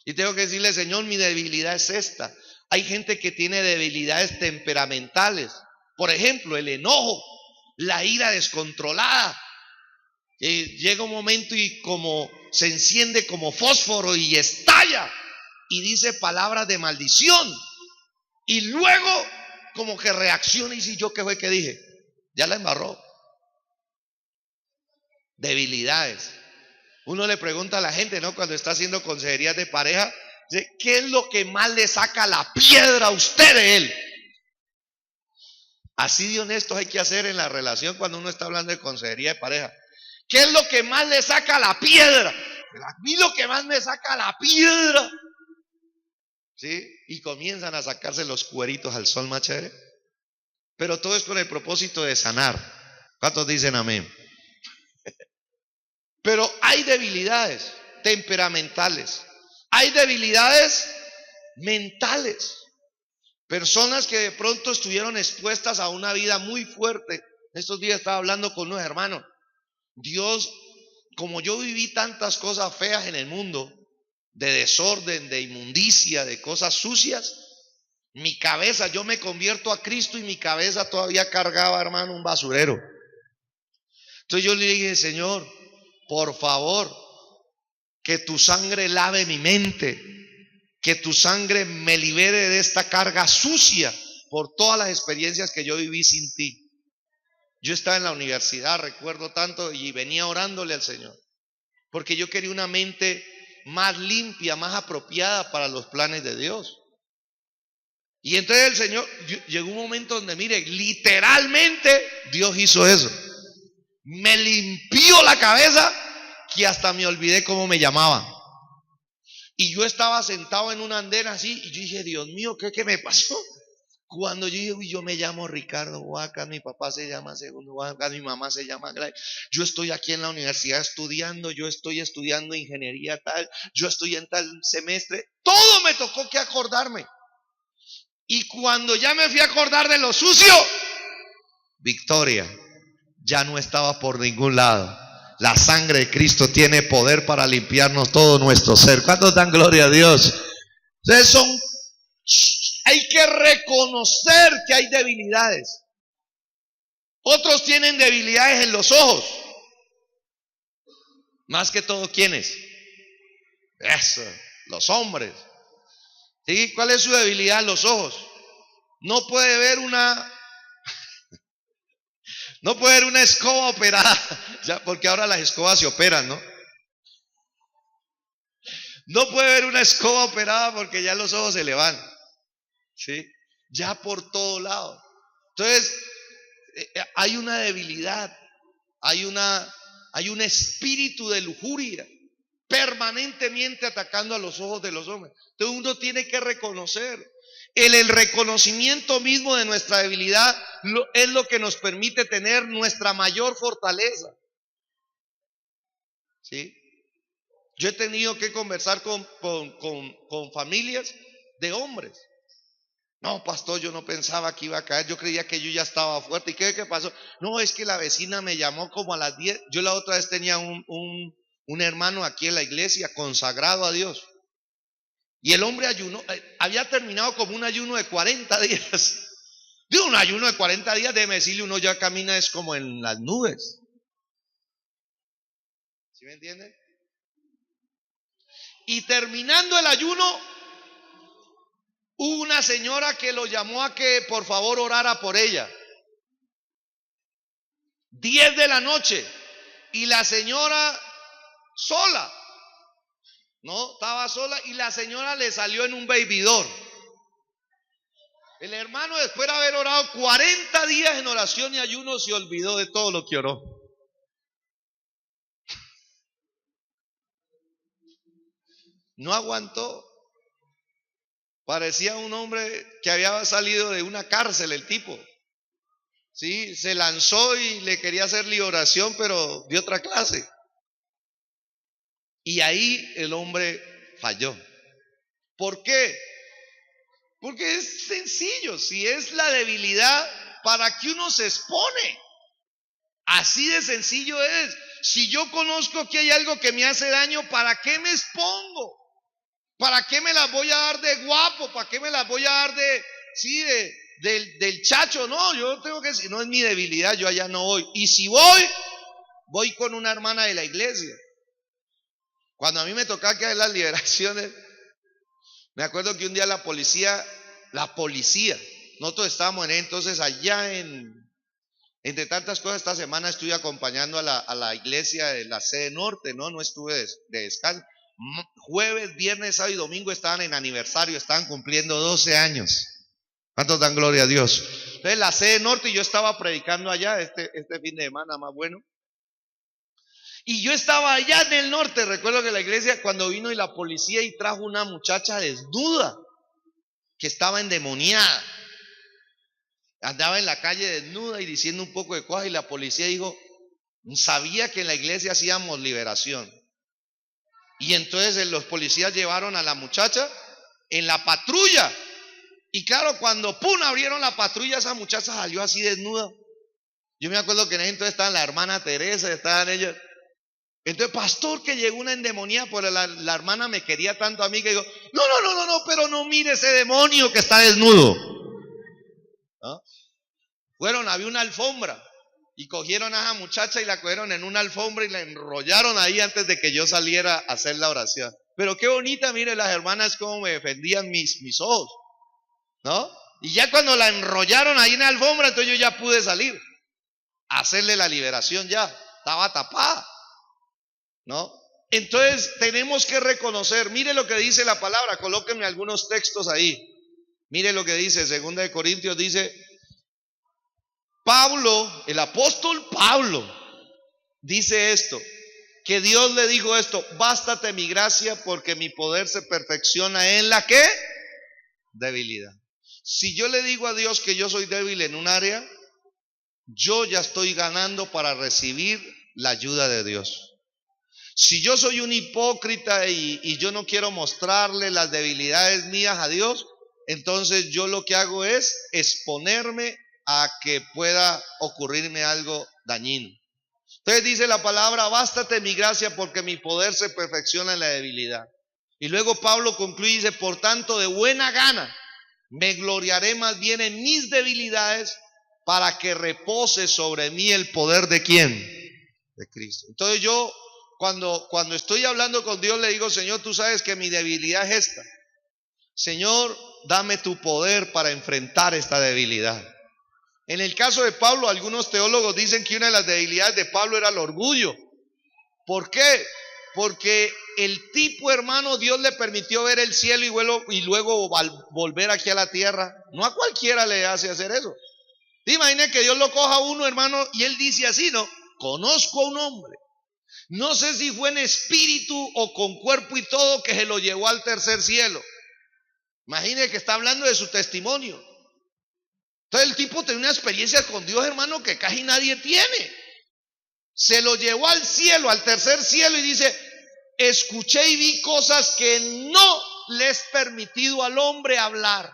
Y tengo que decirle, Señor, mi debilidad es esta. Hay gente que tiene debilidades temperamentales. Por ejemplo, el enojo, la ira descontrolada. Llega un momento y como se enciende como fósforo y estalla y dice palabras de maldición. Y luego como que reacciona y dice, ¿yo qué fue que dije? Ya la embarró. Debilidades. Uno le pregunta a la gente, ¿no? Cuando está haciendo consejerías de pareja, ¿qué es lo que más le saca la piedra a usted de él? Así de honestos hay que hacer en la relación cuando uno está hablando de consejería de pareja. ¿Qué es lo que más le saca la piedra? A mí lo que más me saca la piedra. ¿Sí? Y comienzan a sacarse los cueritos al sol más chévere. Pero todo es con el propósito de sanar. ¿Cuántos dicen amén? Pero hay debilidades temperamentales. Hay debilidades mentales. Personas que de pronto estuvieron expuestas a una vida muy fuerte. Estos días estaba hablando con unos hermanos. Dios, como yo viví tantas cosas feas en el mundo, de desorden, de inmundicia, de cosas sucias, mi cabeza, yo me convierto a Cristo y mi cabeza todavía cargaba, hermano, un basurero. Entonces yo le dije, Señor, por favor, que tu sangre lave mi mente, que tu sangre me libere de esta carga sucia por todas las experiencias que yo viví sin ti. Yo estaba en la universidad, recuerdo tanto, y venía orándole al Señor, porque yo quería una mente más limpia, más apropiada para los planes de Dios. Y entonces el Señor, llegó un momento donde, mire, literalmente Dios hizo eso. Me limpió la cabeza que hasta me olvidé cómo me llamaban. Y yo estaba sentado en un andén así y yo dije, Dios mío, ¿qué me pasó? Cuando yo dije, yo me llamo Ricardo Huaca, mi papá se llama Segundo Huaca, mi mamá se llama Gray, yo estoy aquí en la universidad estudiando, yo estoy estudiando ingeniería tal, yo estoy en tal semestre, todo me tocó que acordarme. Y cuando ya me fui a acordar de lo sucio, victoria, ya no estaba por ningún lado. La sangre de Cristo tiene poder para limpiarnos todo nuestro ser. ¿Cuántos dan gloria a Dios? Entonces hay que reconocer que hay debilidades. Otros tienen debilidades en los ojos. Más que todo, ¿quiénes? Eso, los hombres. ¿Sí? ¿Cuál es su debilidad en los ojos? No puede ver una escoba operada, ya, porque ahora las escobas se operan, ¿no? No puede ver una escoba operada porque ya los ojos se le van, ¿sí? Ya por todo lado. Entonces, hay una debilidad, hay un espíritu de lujuria permanentemente atacando a los ojos de los hombres. Entonces uno tiene que reconocer. El reconocimiento mismo de nuestra debilidad es lo que nos permite tener nuestra mayor fortaleza. ¿Sí? Yo he tenido que conversar con familias de hombres. No, pastor, yo no pensaba que iba a caer, yo creía que yo ya estaba fuerte. ¿Y qué pasó? No, es que la vecina me llamó como a las 10. Yo la otra vez tenía un hermano aquí en la iglesia consagrado a Dios. Y el hombre ayunó, había terminado como un ayuno de 40 días. De un ayuno de 40 días, déjeme decirle, uno ya camina es como en las nubes. ¿Sí me entiende? Y terminando el ayuno, hubo una señora que lo llamó a que por favor orara por ella. 10 de la noche. Y la señora sola. No, estaba sola y la señora le salió en un bebidor. El hermano, después de haber orado 40 días en oración y ayuno, se olvidó de todo lo que oró. No aguantó. Parecía un hombre que había salido de una cárcel, el tipo. Sí, se lanzó y le quería hacer oración, pero de otra clase. Y ahí el hombre falló. ¿Por qué? Porque es sencillo. Si es la debilidad, ¿para qué uno se expone? Así de sencillo es. Si yo conozco que hay algo que me hace daño, ¿para qué me expongo? ¿Para qué me las voy a dar de guapo? ¿Para qué me las voy a dar del chacho? No, yo tengo que decir, no es mi debilidad, yo allá no voy. Y si voy con una hermana de la iglesia. Cuando a mí me tocaba que hacer las liberaciones, me acuerdo que un día la policía, nosotros estábamos entonces allá entre tantas cosas, esta semana estuve acompañando a la iglesia de la sede norte, no estuve de descanso. Jueves, viernes, sábado y domingo estaban en aniversario, estaban cumpliendo 12 años. ¿Cuántos dan gloria a Dios? Entonces la sede norte, y yo estaba predicando allá este fin de semana más bueno. Y yo estaba allá en el norte, recuerdo que la iglesia cuando vino y la policía y trajo una muchacha desnuda, que estaba endemoniada. Andaba en la calle desnuda y diciendo un poco de cosas y la policía dijo, sabía que en la iglesia hacíamos liberación. Y entonces los policías llevaron a la muchacha en la patrulla. Y claro, cuando abrieron la patrulla, esa muchacha salió así desnuda. Yo me acuerdo que en ese entonces estaban la hermana Teresa, estaban ellas. Entonces, pastor, que llegó una endemoniada, pero la hermana me quería tanto a mí que digo, no, pero no mire ese demonio que está desnudo. ¿No? Había una alfombra y cogieron a esa muchacha y la cogieron en una alfombra y la enrollaron ahí antes de que yo saliera a hacer la oración. Pero qué bonita, mire, las hermanas cómo me defendían mis ojos, ¿no? Y ya cuando la enrollaron ahí en la alfombra, entonces yo ya pude salir a hacerle la liberación ya, estaba tapada, ¿no? Entonces tenemos que reconocer, mire lo que dice la palabra, colóquenme algunos textos ahí. Mire lo que dice, 2 Corintios dice, Pablo, el apóstol Pablo, dice esto, que Dios le dijo esto, bástate mi gracia porque mi poder se perfecciona en la ¿qué? Debilidad. Si yo le digo a Dios que yo soy débil en un área, yo ya estoy ganando para recibir la ayuda de Dios. Si yo soy un hipócrita y yo no quiero mostrarle las debilidades mías a Dios, entonces yo lo que hago es exponerme a que pueda ocurrirme algo dañino. Entonces dice la palabra, bástate mi gracia porque mi poder se perfecciona en la debilidad. Y luego Pablo concluye y dice, por tanto de buena gana me gloriaré más bien en mis debilidades para que repose sobre mí el poder ¿de quién? De Cristo. Entonces yo cuando estoy hablando con Dios le digo, Señor, tú sabes que mi debilidad es esta. Señor, dame tu poder para enfrentar esta debilidad. En el caso de Pablo, algunos teólogos dicen que una de las debilidades de Pablo era el orgullo. ¿Por qué? Porque el tipo, hermano, Dios le permitió ver el cielo y luego volver aquí a la tierra. No a cualquiera le hace hacer eso. ¿Te imaginas que Dios lo coja a uno, hermano, y él dice así, no? Conozco a un hombre, no sé si fue en espíritu o con cuerpo y todo, que se lo llevó al tercer cielo. Imagine que está hablando de su testimonio. Entonces el tipo tiene una experiencia con Dios, hermano, que casi nadie tiene. Se lo llevó al cielo, al tercer cielo, y dice: escuché y vi cosas que no le es permitido al hombre hablar.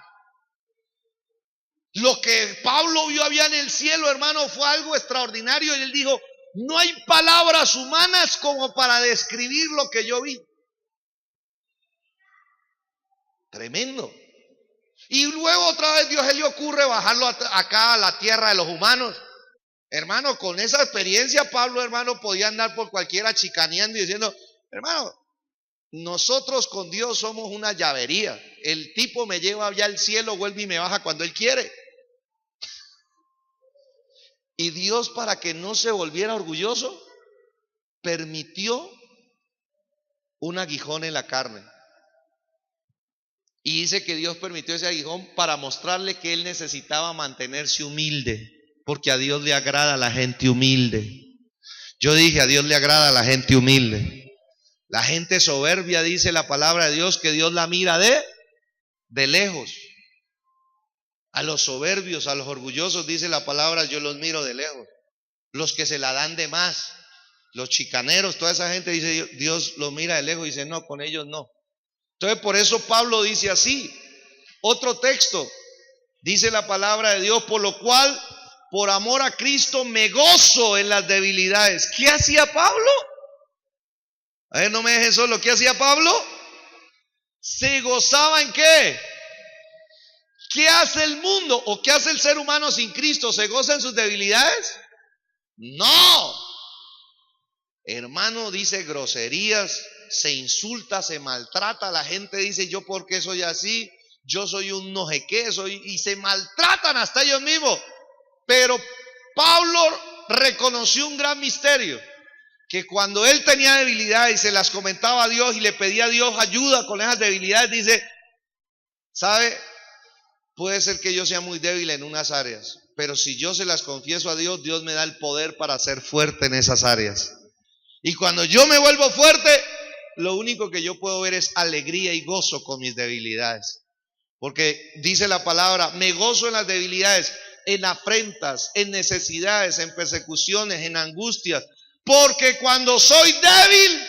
Lo que Pablo vio allá en el cielo, hermano, fue algo extraordinario. Y él dijo: no hay palabras humanas como para describir lo que yo vi. Tremendo. Y luego otra vez Dios le ocurre bajarlo acá a la tierra de los humanos. Hermano, con esa experiencia Pablo, hermano, podía andar por cualquiera chicaneando y diciendo: hermano, nosotros con Dios somos una llavería. El tipo me lleva allá al cielo, vuelve y me baja cuando él quiere. Y Dios, para que no se volviera orgulloso, permitió un aguijón en la carne. Y dice que Dios permitió ese aguijón para mostrarle que él necesitaba mantenerse humilde, porque a Dios le agrada a la gente humilde. Yo dije: a Dios le agrada a la gente humilde. La gente soberbia, dice la palabra de Dios, que Dios la mira de lejos. A los soberbios, a los orgullosos, dice la palabra: yo los miro de lejos. Los que se la dan de más, los chicaneros, toda esa gente, dice Dios los mira de lejos y dice: no, con ellos no. Entonces por eso Pablo dice así. Otro texto, dice la palabra de Dios: por lo cual, por amor a Cristo, me gozo en las debilidades. ¿Qué hacía Pablo? A ver, no me dejen solo. ¿Qué hacía Pablo? ¿Se gozaba en qué? ¿Qué hace el mundo o qué hace el ser humano sin Cristo? ¿Se goza en sus debilidades? No. Hermano, dice groserías, se insulta, se maltrata. La gente dice: yo por qué soy así, yo soy un no sé qué, y se maltratan hasta ellos mismos. Pero Pablo reconoció un gran misterio, que cuando él tenía debilidades y se las comentaba a Dios y le pedía a Dios ayuda con esas debilidades, dice: ¿sabe? Puede ser que yo sea muy débil en unas áreas, pero si yo se las confieso a Dios, Dios me da el poder para ser fuerte en esas áreas. Y cuando yo me vuelvo fuerte, lo único que yo puedo ver es alegría y gozo con mis debilidades. Porque dice la palabra: me gozo en las debilidades, en afrentas, en necesidades, en persecuciones, en angustias. Porque cuando soy débil,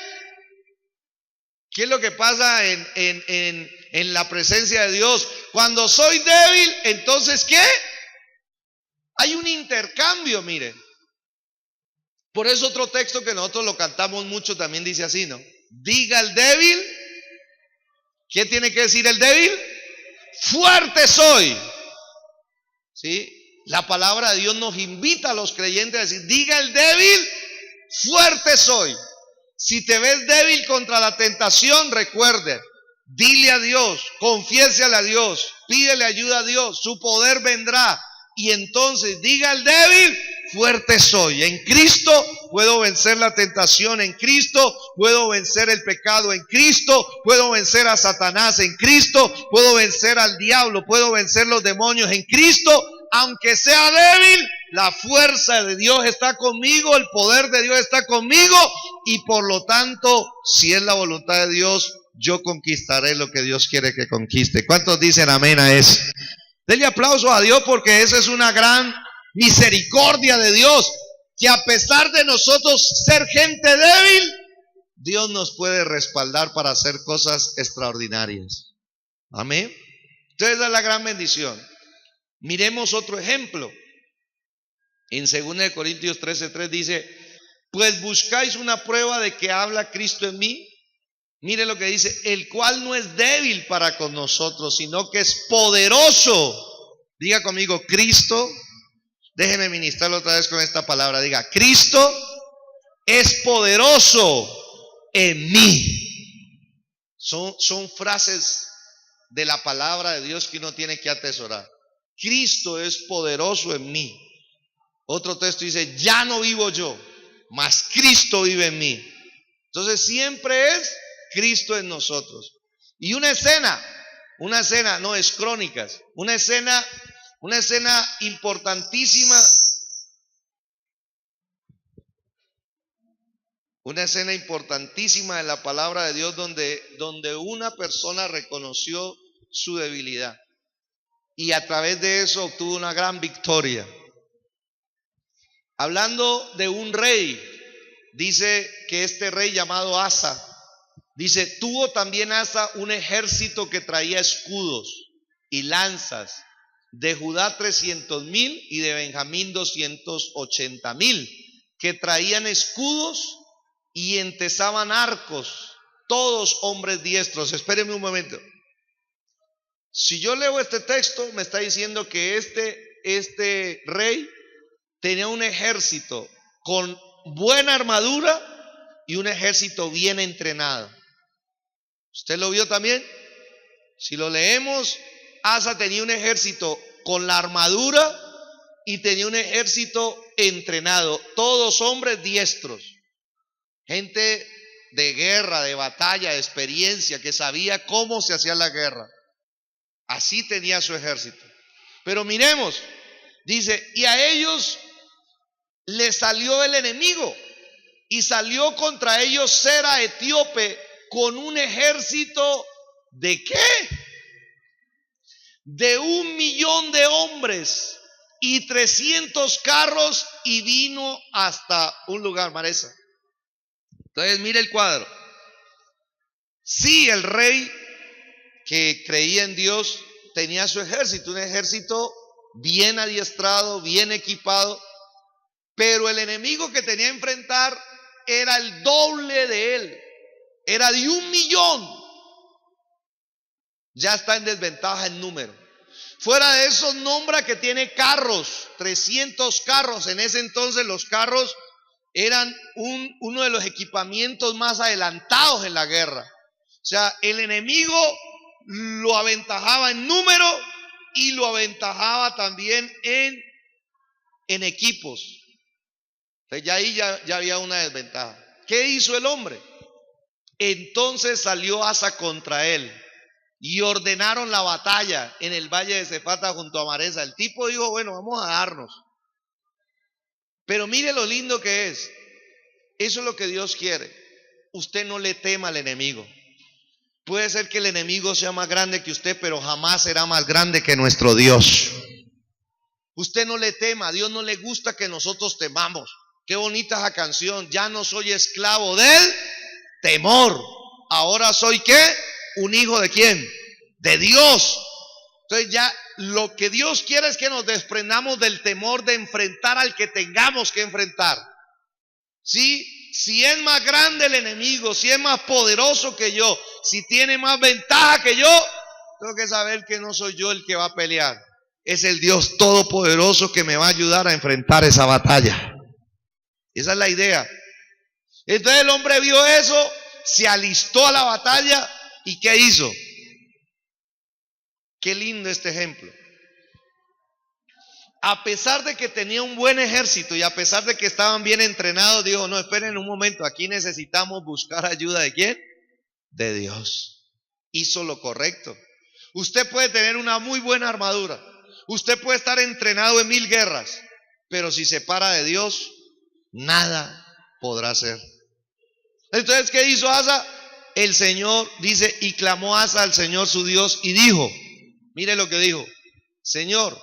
¿qué es lo que pasa en la presencia de Dios? Cuando soy débil, entonces ¿qué? Hay un intercambio, mire. Por eso otro texto que nosotros lo cantamos mucho también dice así, ¿no? Diga el débil. ¿Qué tiene que decir el débil? Fuerte soy. ¿Sí? La palabra de Dios nos invita a los creyentes a decir: diga el débil, fuerte soy. Si te ves débil contra la tentación, recuerde, dile a Dios, confiésale a Dios, pídele ayuda a Dios, su poder vendrá. Y entonces diga el débil: fuerte soy. En Cristo puedo vencer la tentación, en Cristo puedo vencer el pecado, en Cristo puedo vencer a Satanás, en Cristo puedo vencer al diablo, puedo vencer los demonios, en Cristo, aunque sea débil, la fuerza de Dios está conmigo, el poder de Dios está conmigo, y por lo tanto, si es la voluntad de Dios, yo conquistaré lo que Dios quiere que conquiste. ¿Cuántos dicen amén a eso? Denle aplauso a Dios, porque esa es una gran misericordia de Dios, que a pesar de nosotros ser gente débil, Dios nos puede respaldar para hacer cosas extraordinarias. Amén. Entonces esa es la gran bendición. Miremos otro ejemplo. En 2 Corintios 13:3 dice: pues buscáis una prueba de que habla Cristo en mí. Mire lo que dice: el cual no es débil para con nosotros, sino que es poderoso. Diga conmigo: Cristo. Déjeme ministrarlo otra vez con esta palabra. Diga: Cristo es poderoso en mí. Son frases de la palabra de Dios que uno tiene que atesorar. Cristo es poderoso en mí. Otro texto dice: ya no vivo yo, mas Cristo vive en mí. Entonces siempre es Cristo en nosotros. Y una escena, no es Crónicas, una escena Una escena importantísima. Una escena importantísima en la palabra de Dios donde una persona reconoció su debilidad y a través de eso obtuvo una gran victoria. Hablando de un rey, dice que este rey llamado Asa, dice, tuvo también Asa un ejército que traía escudos y lanzas, de Judá 300,000 y de Benjamín 280,000, que traían escudos y entesaban arcos, todos hombres diestros. Espérenme un momento. Si yo leo este texto, me está diciendo que este rey tenía un ejército con buena armadura y un ejército bien entrenado. ¿Usted lo vio también? Si lo leemos, Asa tenía un ejército con la armadura y tenía un ejército entrenado, todos hombres diestros. Gente de guerra, de batalla, de experiencia, que sabía cómo se hacía la guerra. Así tenía su ejército. Pero miremos, dice, y a ellos le salió el enemigo, y salió contra ellos Sera etíope con un ejército ¿de qué? De 1,000,000 de hombres y 300 carros, y vino hasta un lugar, Maresa. Entonces mire el cuadro. Sí, el rey que creía en Dios tenía su ejército, un ejército bien adiestrado, bien equipado, pero el enemigo que tenía que enfrentar era el doble de él, era de 1,000,000. Ya está en desventaja en número. Fuera de eso, nombra que tiene carros, 300 carros. En ese entonces los carros eran uno de los equipamientos más adelantados en la guerra. O sea, el enemigo lo aventajaba en número y lo aventajaba también en equipos. Entonces ya ahí ya había una desventaja. ¿Qué hizo el hombre? Entonces salió Asa contra él y ordenaron la batalla en el valle de Cefata junto a Maresa. El tipo dijo, bueno, vamos a darnos. Pero mire lo lindo que es. Eso es lo que Dios quiere. Usted no le tema al enemigo. Puede ser que el enemigo sea más grande que usted, pero jamás será más grande que nuestro Dios. Usted no le tema. A Dios no le gusta que nosotros temamos. Qué bonita esa canción. Ya no soy esclavo del temor. Ahora soy ¿qué? Un hijo de ¿quién? De Dios. Entonces ya lo que Dios quiere es que nos desprendamos del temor de enfrentar al que tengamos que enfrentar. ¿Sí? Si es más grande el enemigo, si es más poderoso que yo, si tiene más ventaja que yo, tengo que saber que no soy yo el que va a pelear. Es el Dios todopoderoso que me va a ayudar a enfrentar esa batalla. Esa es la idea. Entonces el hombre vio eso, se alistó a la batalla y ¿qué hizo? Qué lindo este ejemplo. A pesar de que tenía un buen ejército y a pesar de que estaban bien entrenados, dijo, no, esperen un momento, aquí necesitamos buscar ayuda ¿de quién? De Dios. Hizo lo correcto. Usted puede tener una muy buena armadura, usted puede estar entrenado en 1000 guerras, pero si se para de Dios, nada podrá hacer. Entonces, ¿qué hizo Asa? El Señor dice, y clamó Asa al Señor su Dios y dijo, mire lo que dijo, Señor,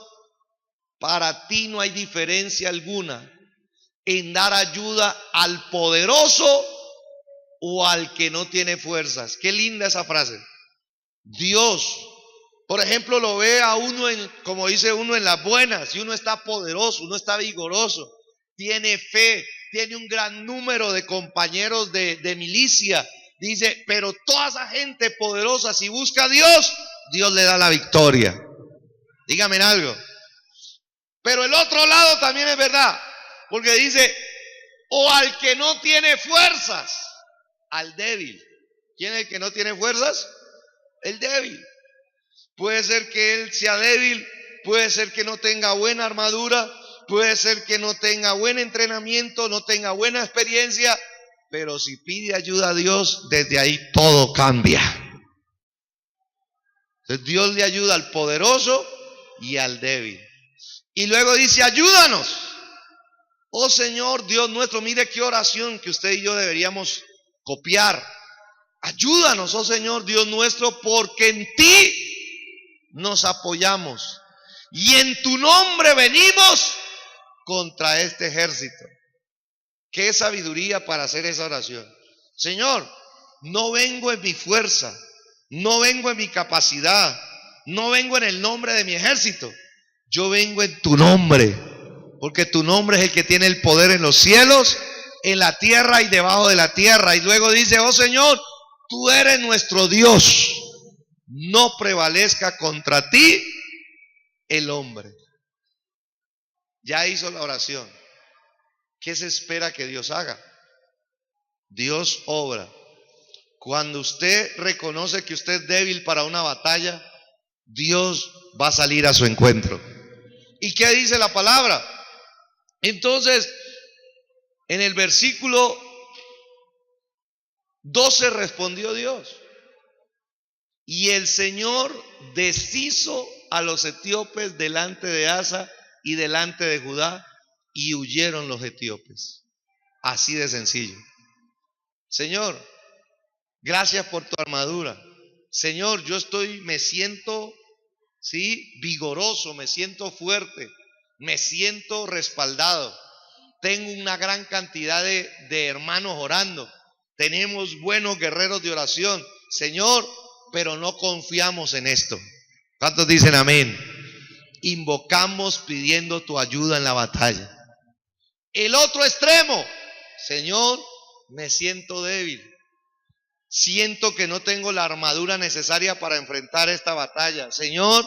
para ti no hay diferencia alguna en dar ayuda al poderoso o al que no tiene fuerzas. Qué linda esa frase. Dios, por ejemplo, lo ve a uno como dice uno, en las buenas. Si uno está poderoso, uno está vigoroso, tiene fe, tiene un gran número de compañeros de milicia. Dice, pero toda esa gente poderosa, si busca a Dios, Dios le da la victoria. Dígame algo. Pero el otro lado también es verdad, porque dice, o al que no tiene fuerzas, al débil. ¿Quién es el que no tiene fuerzas? El débil. Puede ser que él sea débil, puede ser que no tenga buena armadura, puede ser que no tenga buen entrenamiento, no tenga buena experiencia, pero si pide ayuda a Dios, desde ahí todo cambia. Entonces Dios le ayuda al poderoso y al débil. Y luego dice, ayúdanos. Oh Señor Dios nuestro, mire qué oración que usted y yo deberíamos copiar. Ayúdanos, oh Señor Dios nuestro, porque en ti nos apoyamos y en tu nombre venimos contra este ejército. Qué sabiduría para hacer esa oración. Señor, no vengo en mi fuerza, no vengo en mi capacidad, no vengo en el nombre de mi ejército. Yo vengo en tu nombre, porque tu nombre es el que tiene el poder en los cielos, en la tierra y debajo de la tierra. Y luego dice, oh Señor, tú eres nuestro Dios, no prevalezca contra ti el hombre. Ya hizo la oración. ¿Qué se espera que Dios haga? Dios obra. Cuando usted reconoce que usted es débil para una batalla, Dios va a salir a su encuentro. ¿Y qué dice la palabra? Entonces, en el versículo 12 respondió Dios. Y el Señor deshizo a los etíopes delante de Asa y delante de Judá, y huyeron los etíopes. Así de sencillo. Señor, gracias por tu armadura. Señor, me siento, vigoroso, me siento fuerte, me siento respaldado. Tengo una gran cantidad de hermanos orando. Tenemos buenos guerreros de oración. Señor, pero no confiamos en esto. ¿Cuántos dicen amén? Invocamos pidiendo tu ayuda en la batalla. El otro extremo, Señor, me siento débil. Siento que no tengo la armadura necesaria para enfrentar esta batalla. Señor,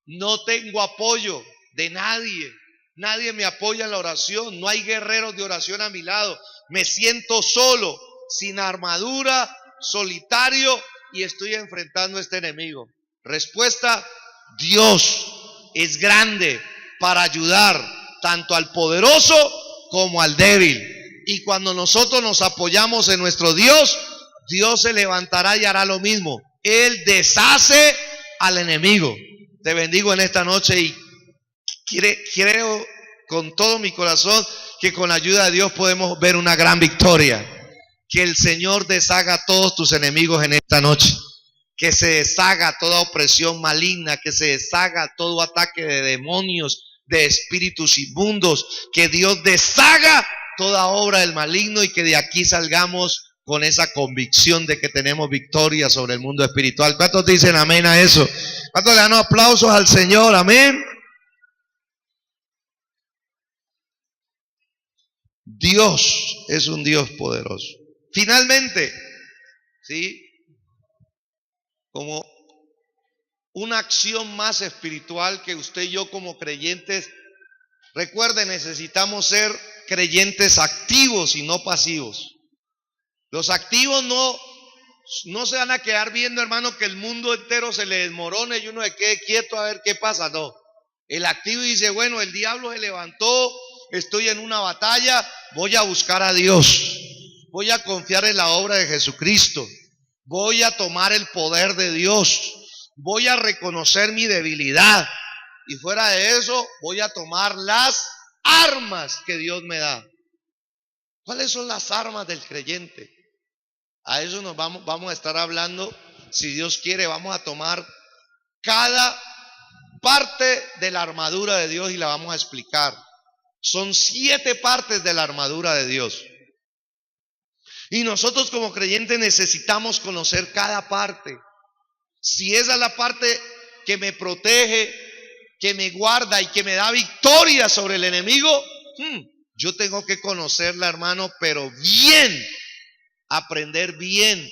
no tengo apoyo de nadie. Nadie me apoya en la oración. No hay guerreros de oración a mi lado. Me siento solo, sin armadura, solitario, y estoy enfrentando a este enemigo. Respuesta: Dios es grande para ayudar tanto al poderoso como al débil. Y cuando nosotros nos apoyamos en nuestro Dios, Dios se levantará y hará lo mismo. Él deshace al enemigo. Te bendigo en esta noche y creo con todo mi corazón que con la ayuda de Dios podemos ver una gran victoria. Que el Señor deshaga a todos tus enemigos en esta noche. Que se deshaga toda opresión maligna, que se deshaga todo ataque de demonios, de espíritus inmundos. Que Dios deshaga toda obra del maligno y que de aquí salgamos con esa convicción de que tenemos victoria sobre el mundo espiritual. ¿Cuántos dicen amén a eso? ¿Cuántos le dan aplausos al Señor? Amén. Dios es un Dios poderoso. Finalmente, como una acción más espiritual que usted y yo como creyentes, recuerde, necesitamos ser creyentes activos y no pasivos. Los activos no se van a quedar viendo, hermano, que el mundo entero se le desmorone y uno se quede quieto a ver qué pasa. No, el activo dice, bueno, el diablo se levantó, estoy en una batalla, voy a buscar a Dios, voy a confiar en la obra de Jesucristo, voy a tomar el poder de Dios, voy a reconocer mi debilidad y fuera de eso voy a tomar las armas que Dios me da. ¿Cuáles son las armas del creyente? A eso nos vamos a estar hablando, si Dios quiere. Vamos a tomar cada parte de la armadura de Dios y la vamos a explicar. Son 7 partes de la armadura de Dios. Y nosotros como creyentes necesitamos conocer cada parte. Si esa es la parte que me protege, que me guarda y que me da victoria sobre el enemigo, yo tengo que conocerla, hermano, pero bien, aprender bien,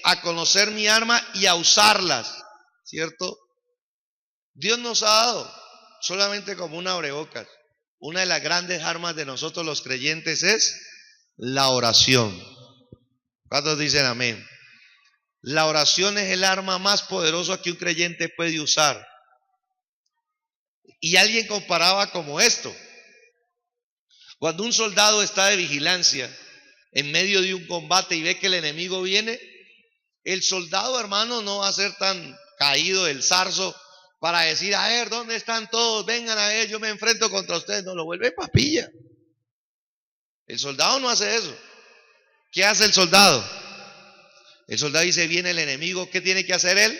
a conocer mi arma y a usarlas, ¿cierto? Dios nos ha dado solamente como un abrebocas. Una de las grandes armas de nosotros los creyentes es la oración. ¿Cuántos dicen amén? La oración es el arma más poderosa que un creyente puede usar. Y alguien comparaba como esto: cuando un soldado está de vigilancia en medio de un combate y ve que el enemigo viene, el soldado, hermano, no va a ser tan caído del zarzo para decir, a ver, ¿dónde están todos? Vengan a ver, yo me enfrento contra ustedes. No, lo vuelve papilla. El soldado no hace eso. ¿Qué hace el soldado? El soldado dice, viene el enemigo, ¿qué tiene que hacer él?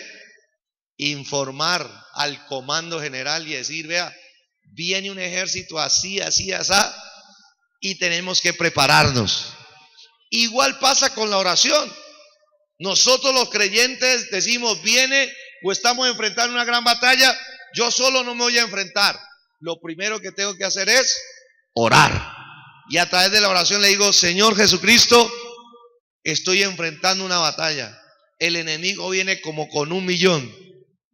Informar al comando general y decir, vea, viene un ejército así, así, así, y tenemos que prepararnos. Igual pasa con la oración. Nosotros los creyentes decimos, viene o estamos enfrentando una gran batalla, yo solo no me voy a enfrentar. Lo primero que tengo que hacer es orar. Y a través de la oración le digo, Señor Jesucristo, estoy enfrentando una batalla. El enemigo viene como con 1,000,000,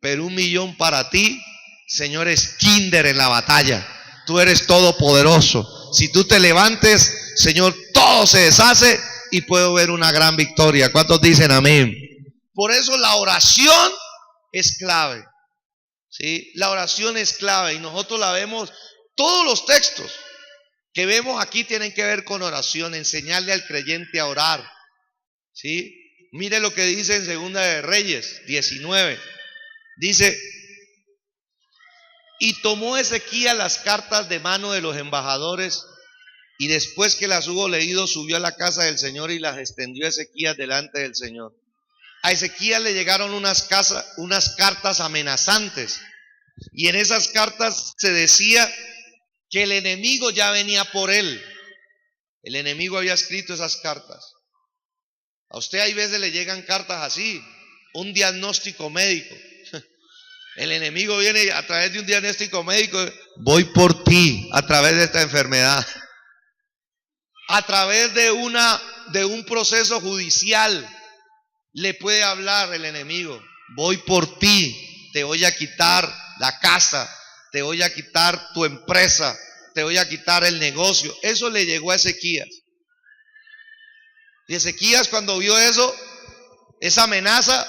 pero 1,000,000 para ti, Señor, es kinder en la batalla. Tú eres todopoderoso. Si tú te levantes, Señor, todo se deshace y puedo ver una gran victoria. ¿Cuántos dicen amén? Por eso la oración es clave. ¿Sí? La oración es clave y nosotros la vemos, todos los textos que vemos aquí tienen que ver con oración, enseñarle al creyente a orar. ¿Sí? Mire lo que dice en Segunda de Reyes 19. Dice, y tomó Ezequías las cartas de mano de los embajadores, y después que las hubo leído, subió a la casa del Señor y las extendió Ezequías delante del Señor. A Ezequías le llegaron unas cartas amenazantes, y en esas cartas se decía que el enemigo ya venía por él. El enemigo había escrito esas cartas. A usted hay veces le llegan cartas así, un diagnóstico médico. El enemigo viene a través de un diagnóstico médico, voy por ti a través de esta enfermedad. A través de un proceso judicial le puede hablar el enemigo, voy por ti, te voy a quitar la casa, te voy a quitar tu empresa, te voy a quitar el negocio. Eso le llegó a Ezequías. Y Ezequías, cuando vio eso, esa amenaza,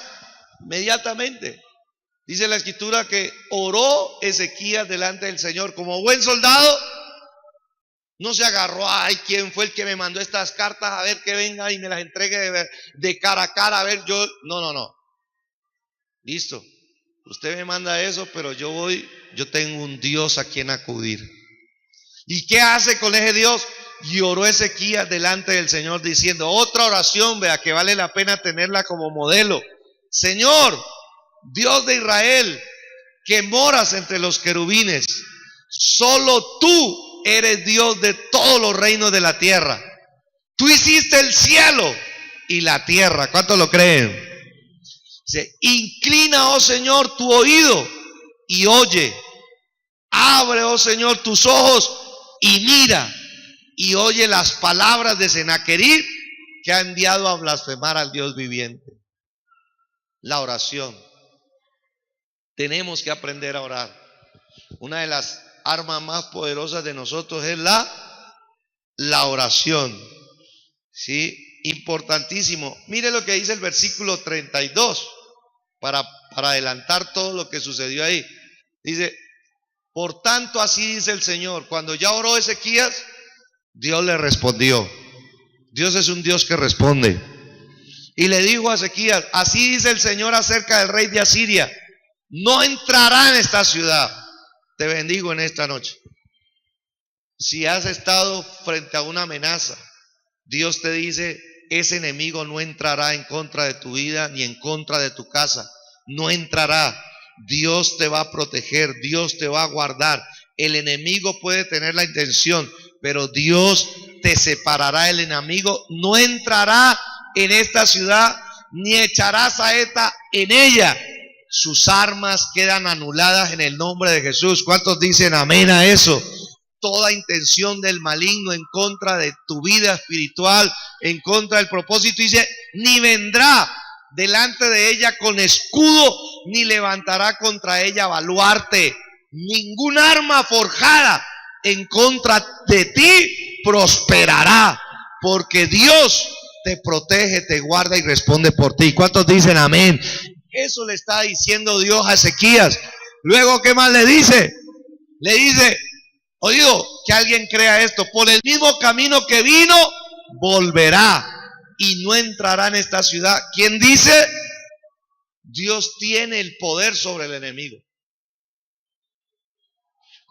inmediatamente dice la escritura que oró Ezequías delante del Señor como buen soldado. No se agarró, ay, ¿quién fue el que me mandó estas cartas? A ver que venga y me las entregue de cara a cara. A ver, yo, no. Listo, usted me manda eso, pero yo tengo un Dios a quien acudir. ¿Y qué hace con ese Dios? Y oró Ezequías delante del Señor diciendo, otra oración, vea, que vale la pena tenerla como modelo. Señor, Dios de Israel, que moras entre los querubines, solo tú eres Dios de todos los reinos de la tierra. Tú hiciste el cielo y la tierra. ¿Cuántos lo creen? Dice, inclina, oh Señor, tu oído y oye. Abre, oh Señor, tus ojos y mira y oye las palabras de Sennacherib, que ha enviado a blasfemar al Dios viviente. La oración. Tenemos que aprender a orar. Una de las armas más poderosas de nosotros es la oración. ¿Sí? Importantísimo. Mire lo que dice el versículo 32 para adelantar todo lo que sucedió ahí. Dice, por tanto así dice el Señor. Cuando ya oró Ezequías, Dios le respondió. Dios es un Dios que responde. Y le dijo a Ezequías, así dice el Señor acerca del rey de Asiria, no entrará en esta ciudad. Te bendigo en esta noche. Si has estado frente a una amenaza, Dios te dice, ese enemigo no entrará en contra de tu vida ni en contra de tu casa. No entrará. Dios te va a proteger, Dios te va a guardar. El enemigo puede tener la intención, pero Dios te separará. El enemigo no entrará en esta ciudad ni echará saeta en ella. Sus armas quedan anuladas en el nombre de Jesús. ¿Cuántos dicen amén a eso? Toda intención del maligno en contra de tu vida espiritual, en contra del propósito, dice, ni vendrá delante de ella con escudo, ni levantará contra ella baluarte. Ningún arma forjada en contra de ti prosperará, porque Dios te protege, te guarda y responde por ti. ¿Cuántos dicen amén? Eso le está diciendo Dios a Ezequías. Luego, ¿qué más le dice? Le dice, oído, que alguien crea esto, por el mismo camino que vino, volverá y no entrará en esta ciudad. ¿Quién dice? Dios tiene el poder sobre el enemigo.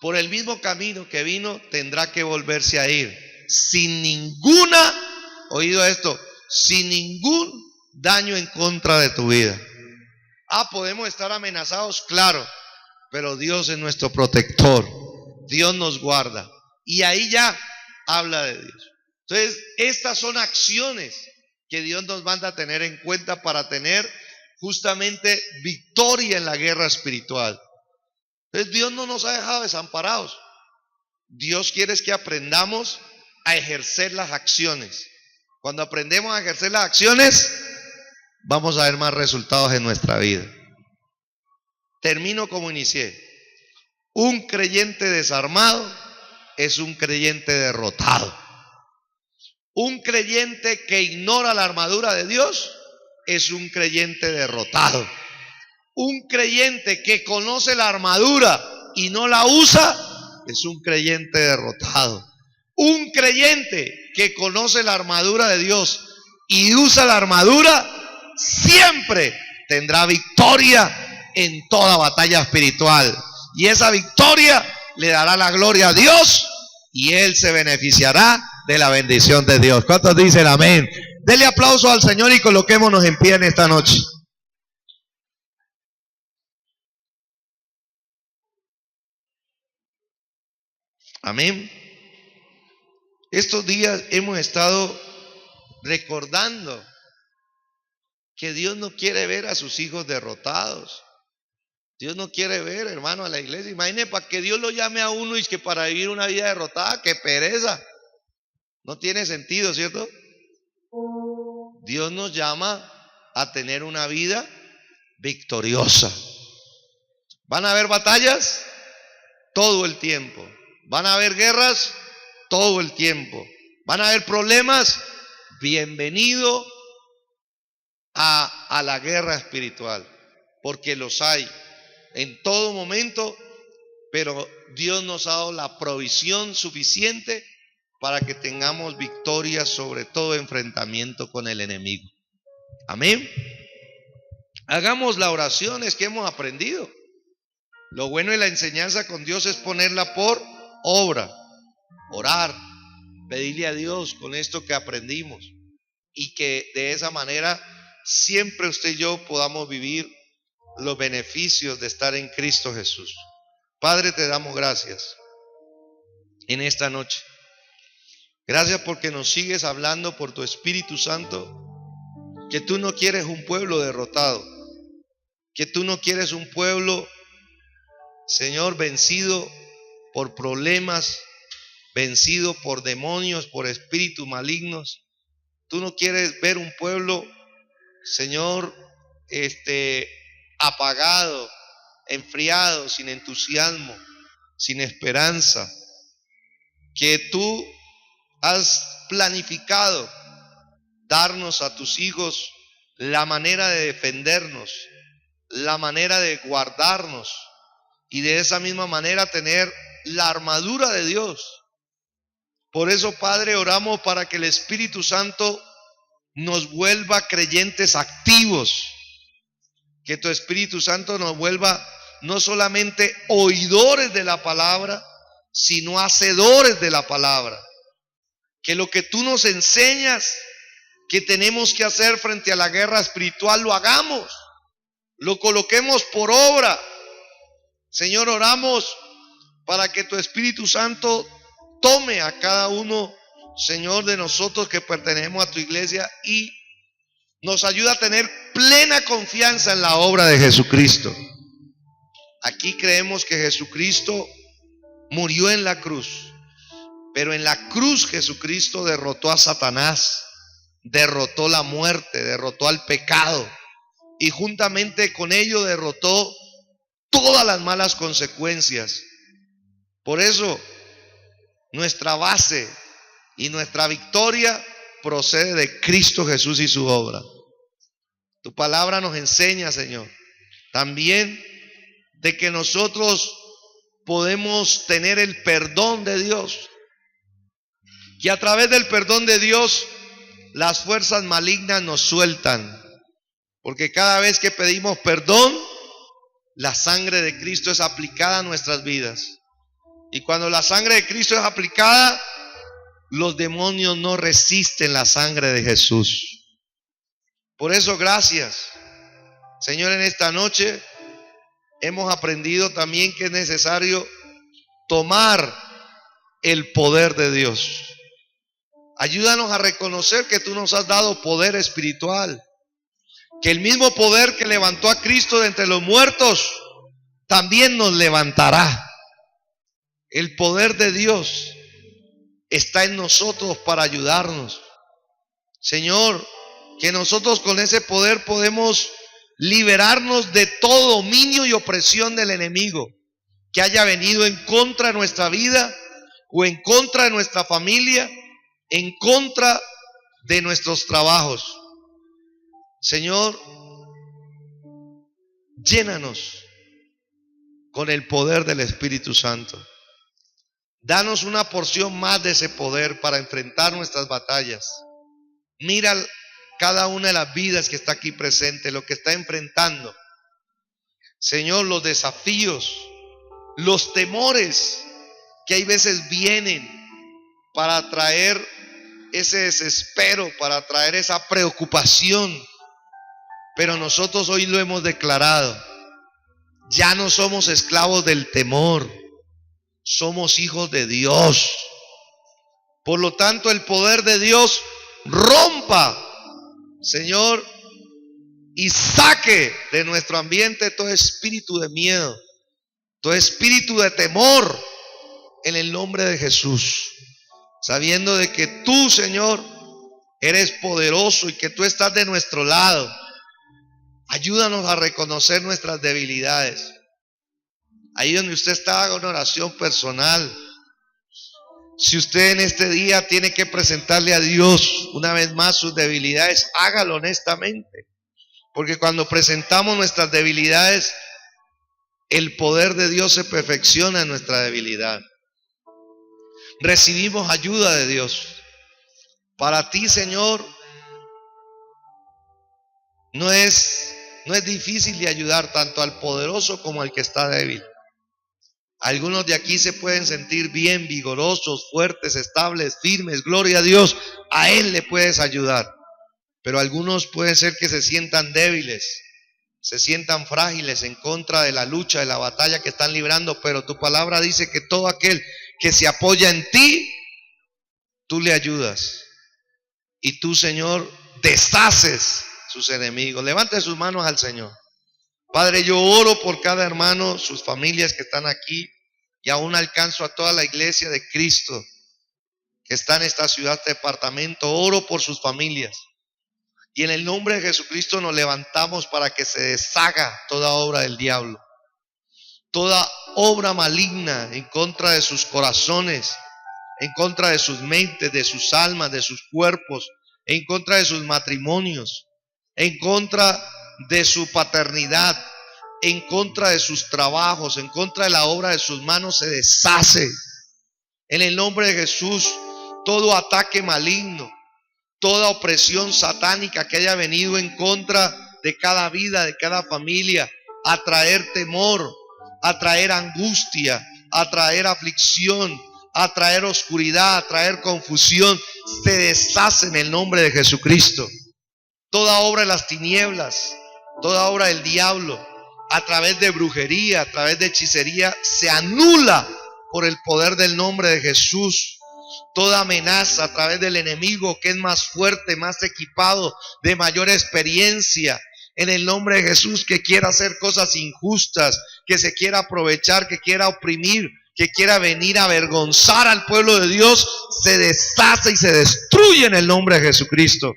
Por el mismo camino que vino, tendrá que volverse a ir. Sin ninguna, oído esto, sin ningún daño en contra de tu vida. Podemos estar amenazados, claro, pero Dios es nuestro protector. Dios nos guarda. Y ahí ya habla de Dios. Entonces, estas son acciones que Dios nos manda a tener en cuenta para tener justamente victoria en la guerra espiritual. Entonces, Dios no nos ha dejado desamparados. Dios quiere que aprendamos a ejercer las acciones. Cuando aprendemos a ejercer las acciones, vamos a ver más resultados en nuestra vida. Termino como inicié. Un creyente desarmado es un creyente derrotado. Un creyente que ignora la armadura de Dios es un creyente derrotado. Un creyente que conoce la armadura y no la usa es un creyente derrotado. Un creyente que conoce la armadura de Dios y usa la armadura siempre tendrá victoria en toda batalla espiritual. Y esa victoria le dará la gloria a Dios y él se beneficiará de la bendición de Dios. ¿Cuántos dicen amén? Dele aplauso al Señor y coloquémonos en pie en esta noche. Amén. Estos días hemos estado recordando que Dios no quiere ver a sus hijos derrotados. Dios no quiere ver, hermano, a la iglesia. Imagínense, para que Dios lo llame a uno y que para vivir una vida derrotada, qué pereza. No tiene sentido, ¿cierto? Dios nos llama a tener una vida victoriosa. ¿Van a haber batallas? Todo el tiempo. ¿Van a haber guerras? Todo el tiempo. ¿Van a haber problemas? Bienvenido a la guerra espiritual, porque los hay en todo momento, pero Dios nos ha dado la provisión suficiente para que tengamos victoria sobre todo enfrentamiento con el enemigo. Amén. Hagamos las oraciones que hemos aprendido. Lo bueno de la enseñanza con Dios es ponerla por obra, orar, pedirle a Dios con esto que aprendimos y que de esa manera siempre usted y yo podamos vivir los beneficios de estar en Cristo Jesús. Padre, te damos gracias en esta noche. Gracias porque nos sigues hablando por tu Espíritu Santo, que tú no quieres un pueblo derrotado, que tú no quieres un pueblo, Señor, vencido por problemas, vencido por demonios, por espíritus malignos. Tú no quieres ver un pueblo, Señor, apagado, enfriado, sin entusiasmo, sin esperanza. Que tú has planificado darnos a tus hijos la manera de defendernos, la manera de guardarnos y de esa misma manera tener la armadura de Dios. Por eso, Padre, oramos para que el Espíritu Santo nos vuelva creyentes activos, que tu Espíritu Santo nos vuelva no solamente oidores de la palabra, sino hacedores de la palabra. Que lo que tú nos enseñas que tenemos que hacer frente a la guerra espiritual lo hagamos, lo coloquemos por obra. Señor, oramos para que tu Espíritu Santo tome a cada uno, Señor, de nosotros que pertenecemos a tu iglesia y nos ayude a tener plena confianza en la obra de Jesucristo. Aquí creemos que Jesucristo murió en la cruz, pero en la cruz Jesucristo derrotó a Satanás, derrotó la muerte, derrotó al pecado y juntamente con ello derrotó todas las malas consecuencias. Por eso nuestra base y nuestra victoria procede de Cristo Jesús y su obra. Tu palabra nos enseña, Señor, también de que nosotros podemos tener el perdón de Dios, que a través del perdón de Dios las fuerzas malignas nos sueltan, porque cada vez que pedimos perdón, la sangre de Cristo es aplicada a nuestras vidas Y cuando la sangre de Cristo es aplicada, los demonios no resisten la sangre de Jesús. Por eso, gracias, Señor, en esta noche hemos aprendido también que es necesario tomar el poder de Dios. Ayúdanos a reconocer que tú nos has dado poder espiritual, que el mismo poder que levantó a Cristo de entre los muertos también nos levantará. El poder de Dios está en nosotros para ayudarnos. Señor, que nosotros con ese poder podemos liberarnos de todo dominio y opresión del enemigo que haya venido en contra de nuestra vida o en contra de nuestra familia, en contra de nuestros trabajos. Señor, llénanos con el poder del Espíritu Santo. Danos una porción más de ese poder para enfrentar nuestras batallas. Mira cada una de las vidas que está aquí presente, lo que está enfrentando. Señor, los desafíos, los temores que hay veces vienen para traer ese desespero, para traer esa preocupación. Pero nosotros hoy lo hemos declarado. Ya no somos esclavos del temor. Somos hijos de Dios. Por lo tanto, el poder de Dios rompa, Señor, y saque de nuestro ambiente todo espíritu de miedo, todo espíritu de temor, en el nombre de Jesús. Sabiendo de que tú, Señor, eres poderoso y que tú estás de nuestro lado. Ayúdanos a reconocer nuestras debilidades. Ahí donde usted está, haga una oración personal. Si usted en este día tiene que presentarle a Dios una vez más sus debilidades, hágalo honestamente. Porque cuando presentamos nuestras debilidades, el poder de Dios se perfecciona en nuestra debilidad. Recibimos ayuda de Dios. Para ti, Señor, no es difícil de ayudar tanto al poderoso como al que está débil. Algunos de aquí se pueden sentir bien, vigorosos, fuertes, estables, firmes. Gloria a Dios, a Él le puedes ayudar. Pero algunos pueden ser que se sientan débiles, se sientan frágiles en contra de la lucha, de la batalla que están librando. Pero tu palabra dice que todo aquel que se apoya en ti, tú le ayudas. Y tú, Señor, deshaces sus enemigos. Levante sus manos al Señor. Padre, yo oro por cada hermano, sus familias que están aquí, y aún alcanzo a toda la iglesia de Cristo que está en esta ciudad, departamento. Oro por sus familias. Y en el nombre de Jesucristo nos levantamos para que se deshaga toda obra del diablo, toda obra maligna en contra de sus corazones, en contra de sus mentes, de sus almas, de sus cuerpos, en contra de sus matrimonios, en contra de su paternidad, en contra de sus trabajos, en contra de la obra de sus manos, se deshace. En el nombre de Jesús, todo ataque maligno, toda opresión satánica que haya venido en contra de cada vida, de cada familia, a traer temor, a traer angustia, a traer aflicción, a traer oscuridad, a traer confusión, se deshace en el nombre de Jesucristo. Toda obra de las tinieblas, toda obra del diablo, a través de brujería, a través de hechicería, se anula por el poder del nombre de Jesús. Toda amenaza a través del enemigo que es más fuerte, más equipado, de mayor experiencia, en el nombre de Jesús, que quiera hacer cosas injustas, que se quiera aprovechar, que quiera oprimir, que quiera venir a avergonzar al pueblo de Dios, se deshace y se destruye en el nombre de Jesucristo,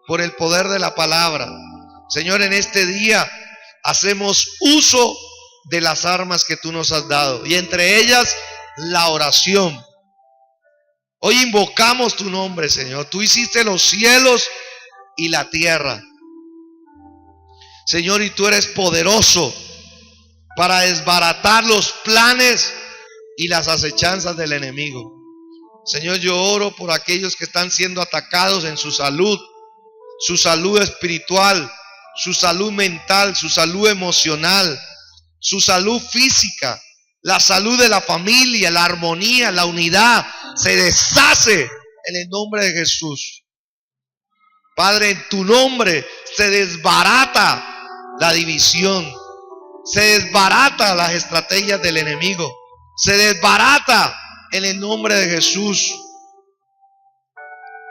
por el poder de la palabra. Señor, en este día hacemos uso de las armas que tú nos has dado, y entre ellas la oración. Hoy invocamos tu nombre, Señor. Tú hiciste los cielos y la tierra, Señor, y tú eres poderoso para desbaratar los planes y las acechanzas del enemigo. Señor, yo oro por aquellos que están siendo atacados en su salud espiritual, su salud mental, su salud emocional, su salud física. la salud de la familia, la armonía, la unidad, se deshace en el nombre de Jesús. Padre, en tu nombre se desbarata la división, se desbarata las estrategias del enemigo, se desbarata en el nombre de Jesús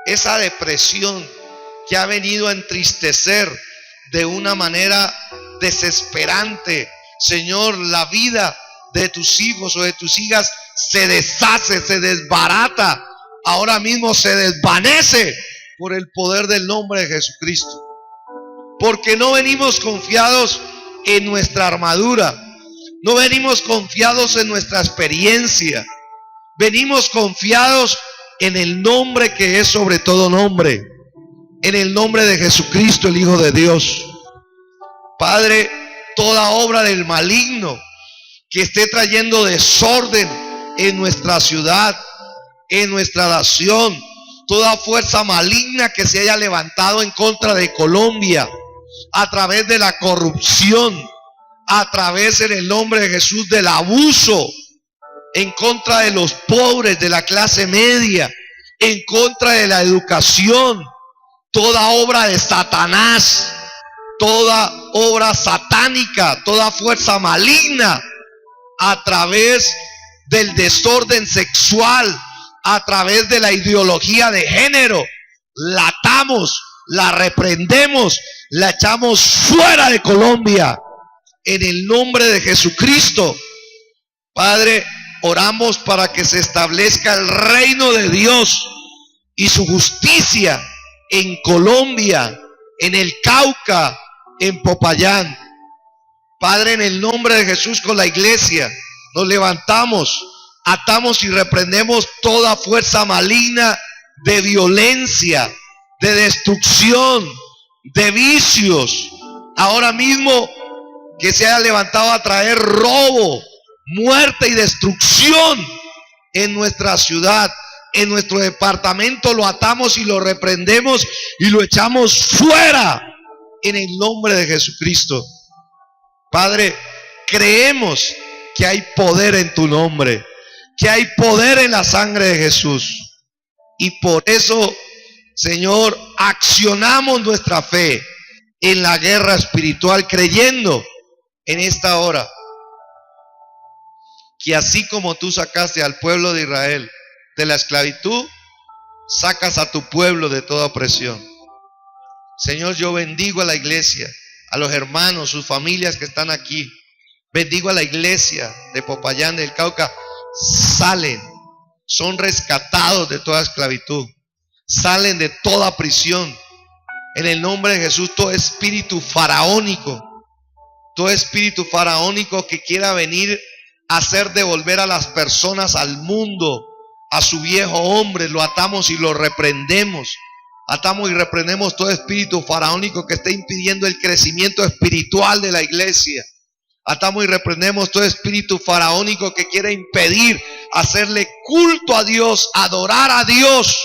esa depresión que ha venido a entristecer de una manera desesperante, Señor, la vida de tus hijos o de tus hijas se deshace, se desbarata, ahora mismo se desvanece por el poder del nombre de Jesucristo. Porque no venimos confiados en nuestra armadura, no venimos confiados en nuestra experiencia, venimos confiados en el nombre que es sobre todo nombre, en el nombre de Jesucristo, el Hijo de Dios. Padre, toda obra del maligno que esté trayendo desorden en nuestra ciudad, en nuestra nación, toda fuerza maligna que se haya levantado en contra de Colombia, a través de la corrupción, a través en el nombre de Jesús del abuso, en contra de los pobres, de la clase media, en contra de la educación, toda obra de Satanás, toda obra satánica, toda fuerza maligna, a través del desorden sexual, a través de la ideología de género, la atamos, la reprendemos, la echamos fuera de Colombia, en el nombre de Jesucristo. Padre, oramos para que se establezca el reino de Dios y su justicia en Colombia, en el Cauca, en Popayán. Padre, en el nombre de Jesús, con la iglesia nos levantamos, atamos y reprendemos toda fuerza maligna de violencia, de destrucción, de vicios. Ahora mismo que se haya levantado a traer robo, muerte y destrucción en nuestra ciudad, en nuestro departamento, lo atamos y lo reprendemos y lo echamos fuera en el nombre de Jesucristo. Padre, creemos que hay poder en tu nombre, que hay poder en la sangre de Jesús, y por eso, Señor, accionamos nuestra fe en la guerra espiritual, creyendo en esta hora que así como tú sacaste al pueblo de Israel de la esclavitud, sacas a tu pueblo de toda opresión. Señor, yo bendigo a la iglesia, a los hermanos, sus familias que están aquí. Bendigo a la iglesia de Popayán del Cauca. Salen, son rescatados de toda esclavitud, salen de toda prisión. En el nombre de Jesús, todo espíritu faraónico que quiera venir a hacer devolver a las personas al mundo, a su viejo hombre, lo atamos y lo reprendemos. Atamos y reprendemos todo espíritu faraónico que esté impidiendo el crecimiento espiritual de la iglesia. Atamos y reprendemos todo espíritu faraónico que quiera impedir hacerle culto a Dios, adorar a Dios.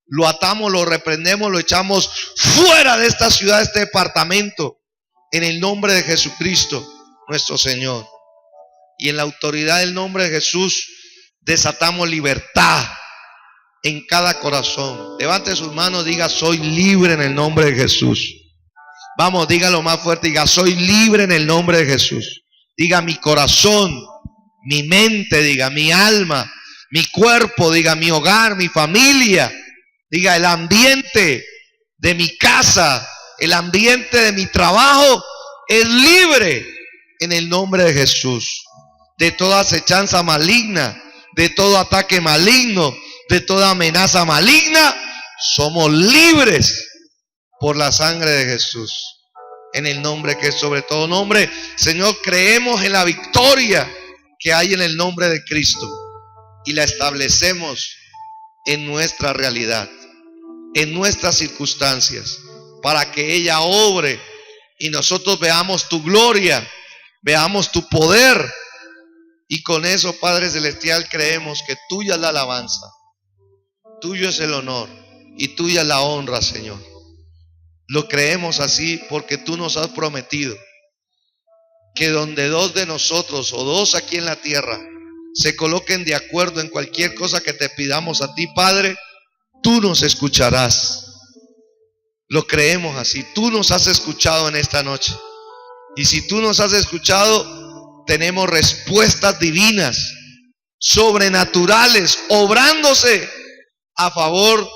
Lo atamos, lo reprendemos, lo echamos fuera de esta ciudad, de este departamento, en el nombre de Jesucristo, nuestro Señor. Y en la autoridad del nombre de Jesús, desatamos libertad en cada corazón. Levante sus manos, diga: soy libre en el nombre de Jesús. Vamos, dígalo más fuerte, diga: soy libre en el nombre de Jesús. Diga: mi corazón, mi mente, diga: mi alma, mi cuerpo, diga: mi hogar, mi familia, diga: el ambiente de mi casa, el ambiente de mi trabajo es libre en el nombre de Jesús. De toda acechanza maligna, de todo ataque maligno, de toda amenaza maligna, somos libres por la sangre de Jesús, en el nombre que es sobre todo nombre. Señor, creemos en la victoria que hay en el nombre de Cristo y la establecemos en nuestra realidad, en nuestras circunstancias, para que ella obre y nosotros veamos tu gloria, veamos tu poder. Y con eso, Padre Celestial, creemos que tuya es la alabanza, tuyo es el honor y tuya es la honra, Señor. Lo creemos así porque tú nos has prometido que donde dos de nosotros o dos aquí en la tierra se coloquen de acuerdo en cualquier cosa que te pidamos a ti, Padre, tú nos escucharás. Lo creemos así. Tú nos has escuchado en esta noche. Y si tú nos has escuchado, tenemos respuestas divinas, sobrenaturales, obrándose a favor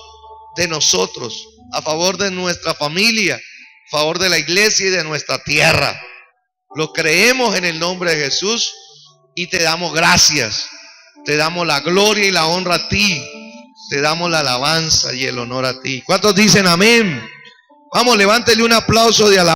de nosotros, a favor de nuestra familia, a favor de la iglesia y de nuestra tierra. Lo creemos en el nombre de Jesús y te damos gracias. Te damos la gloria y la honra a ti. Te damos la alabanza y el honor a ti. ¿Cuántos dicen amén? Vamos, levántele un aplauso de alabanza.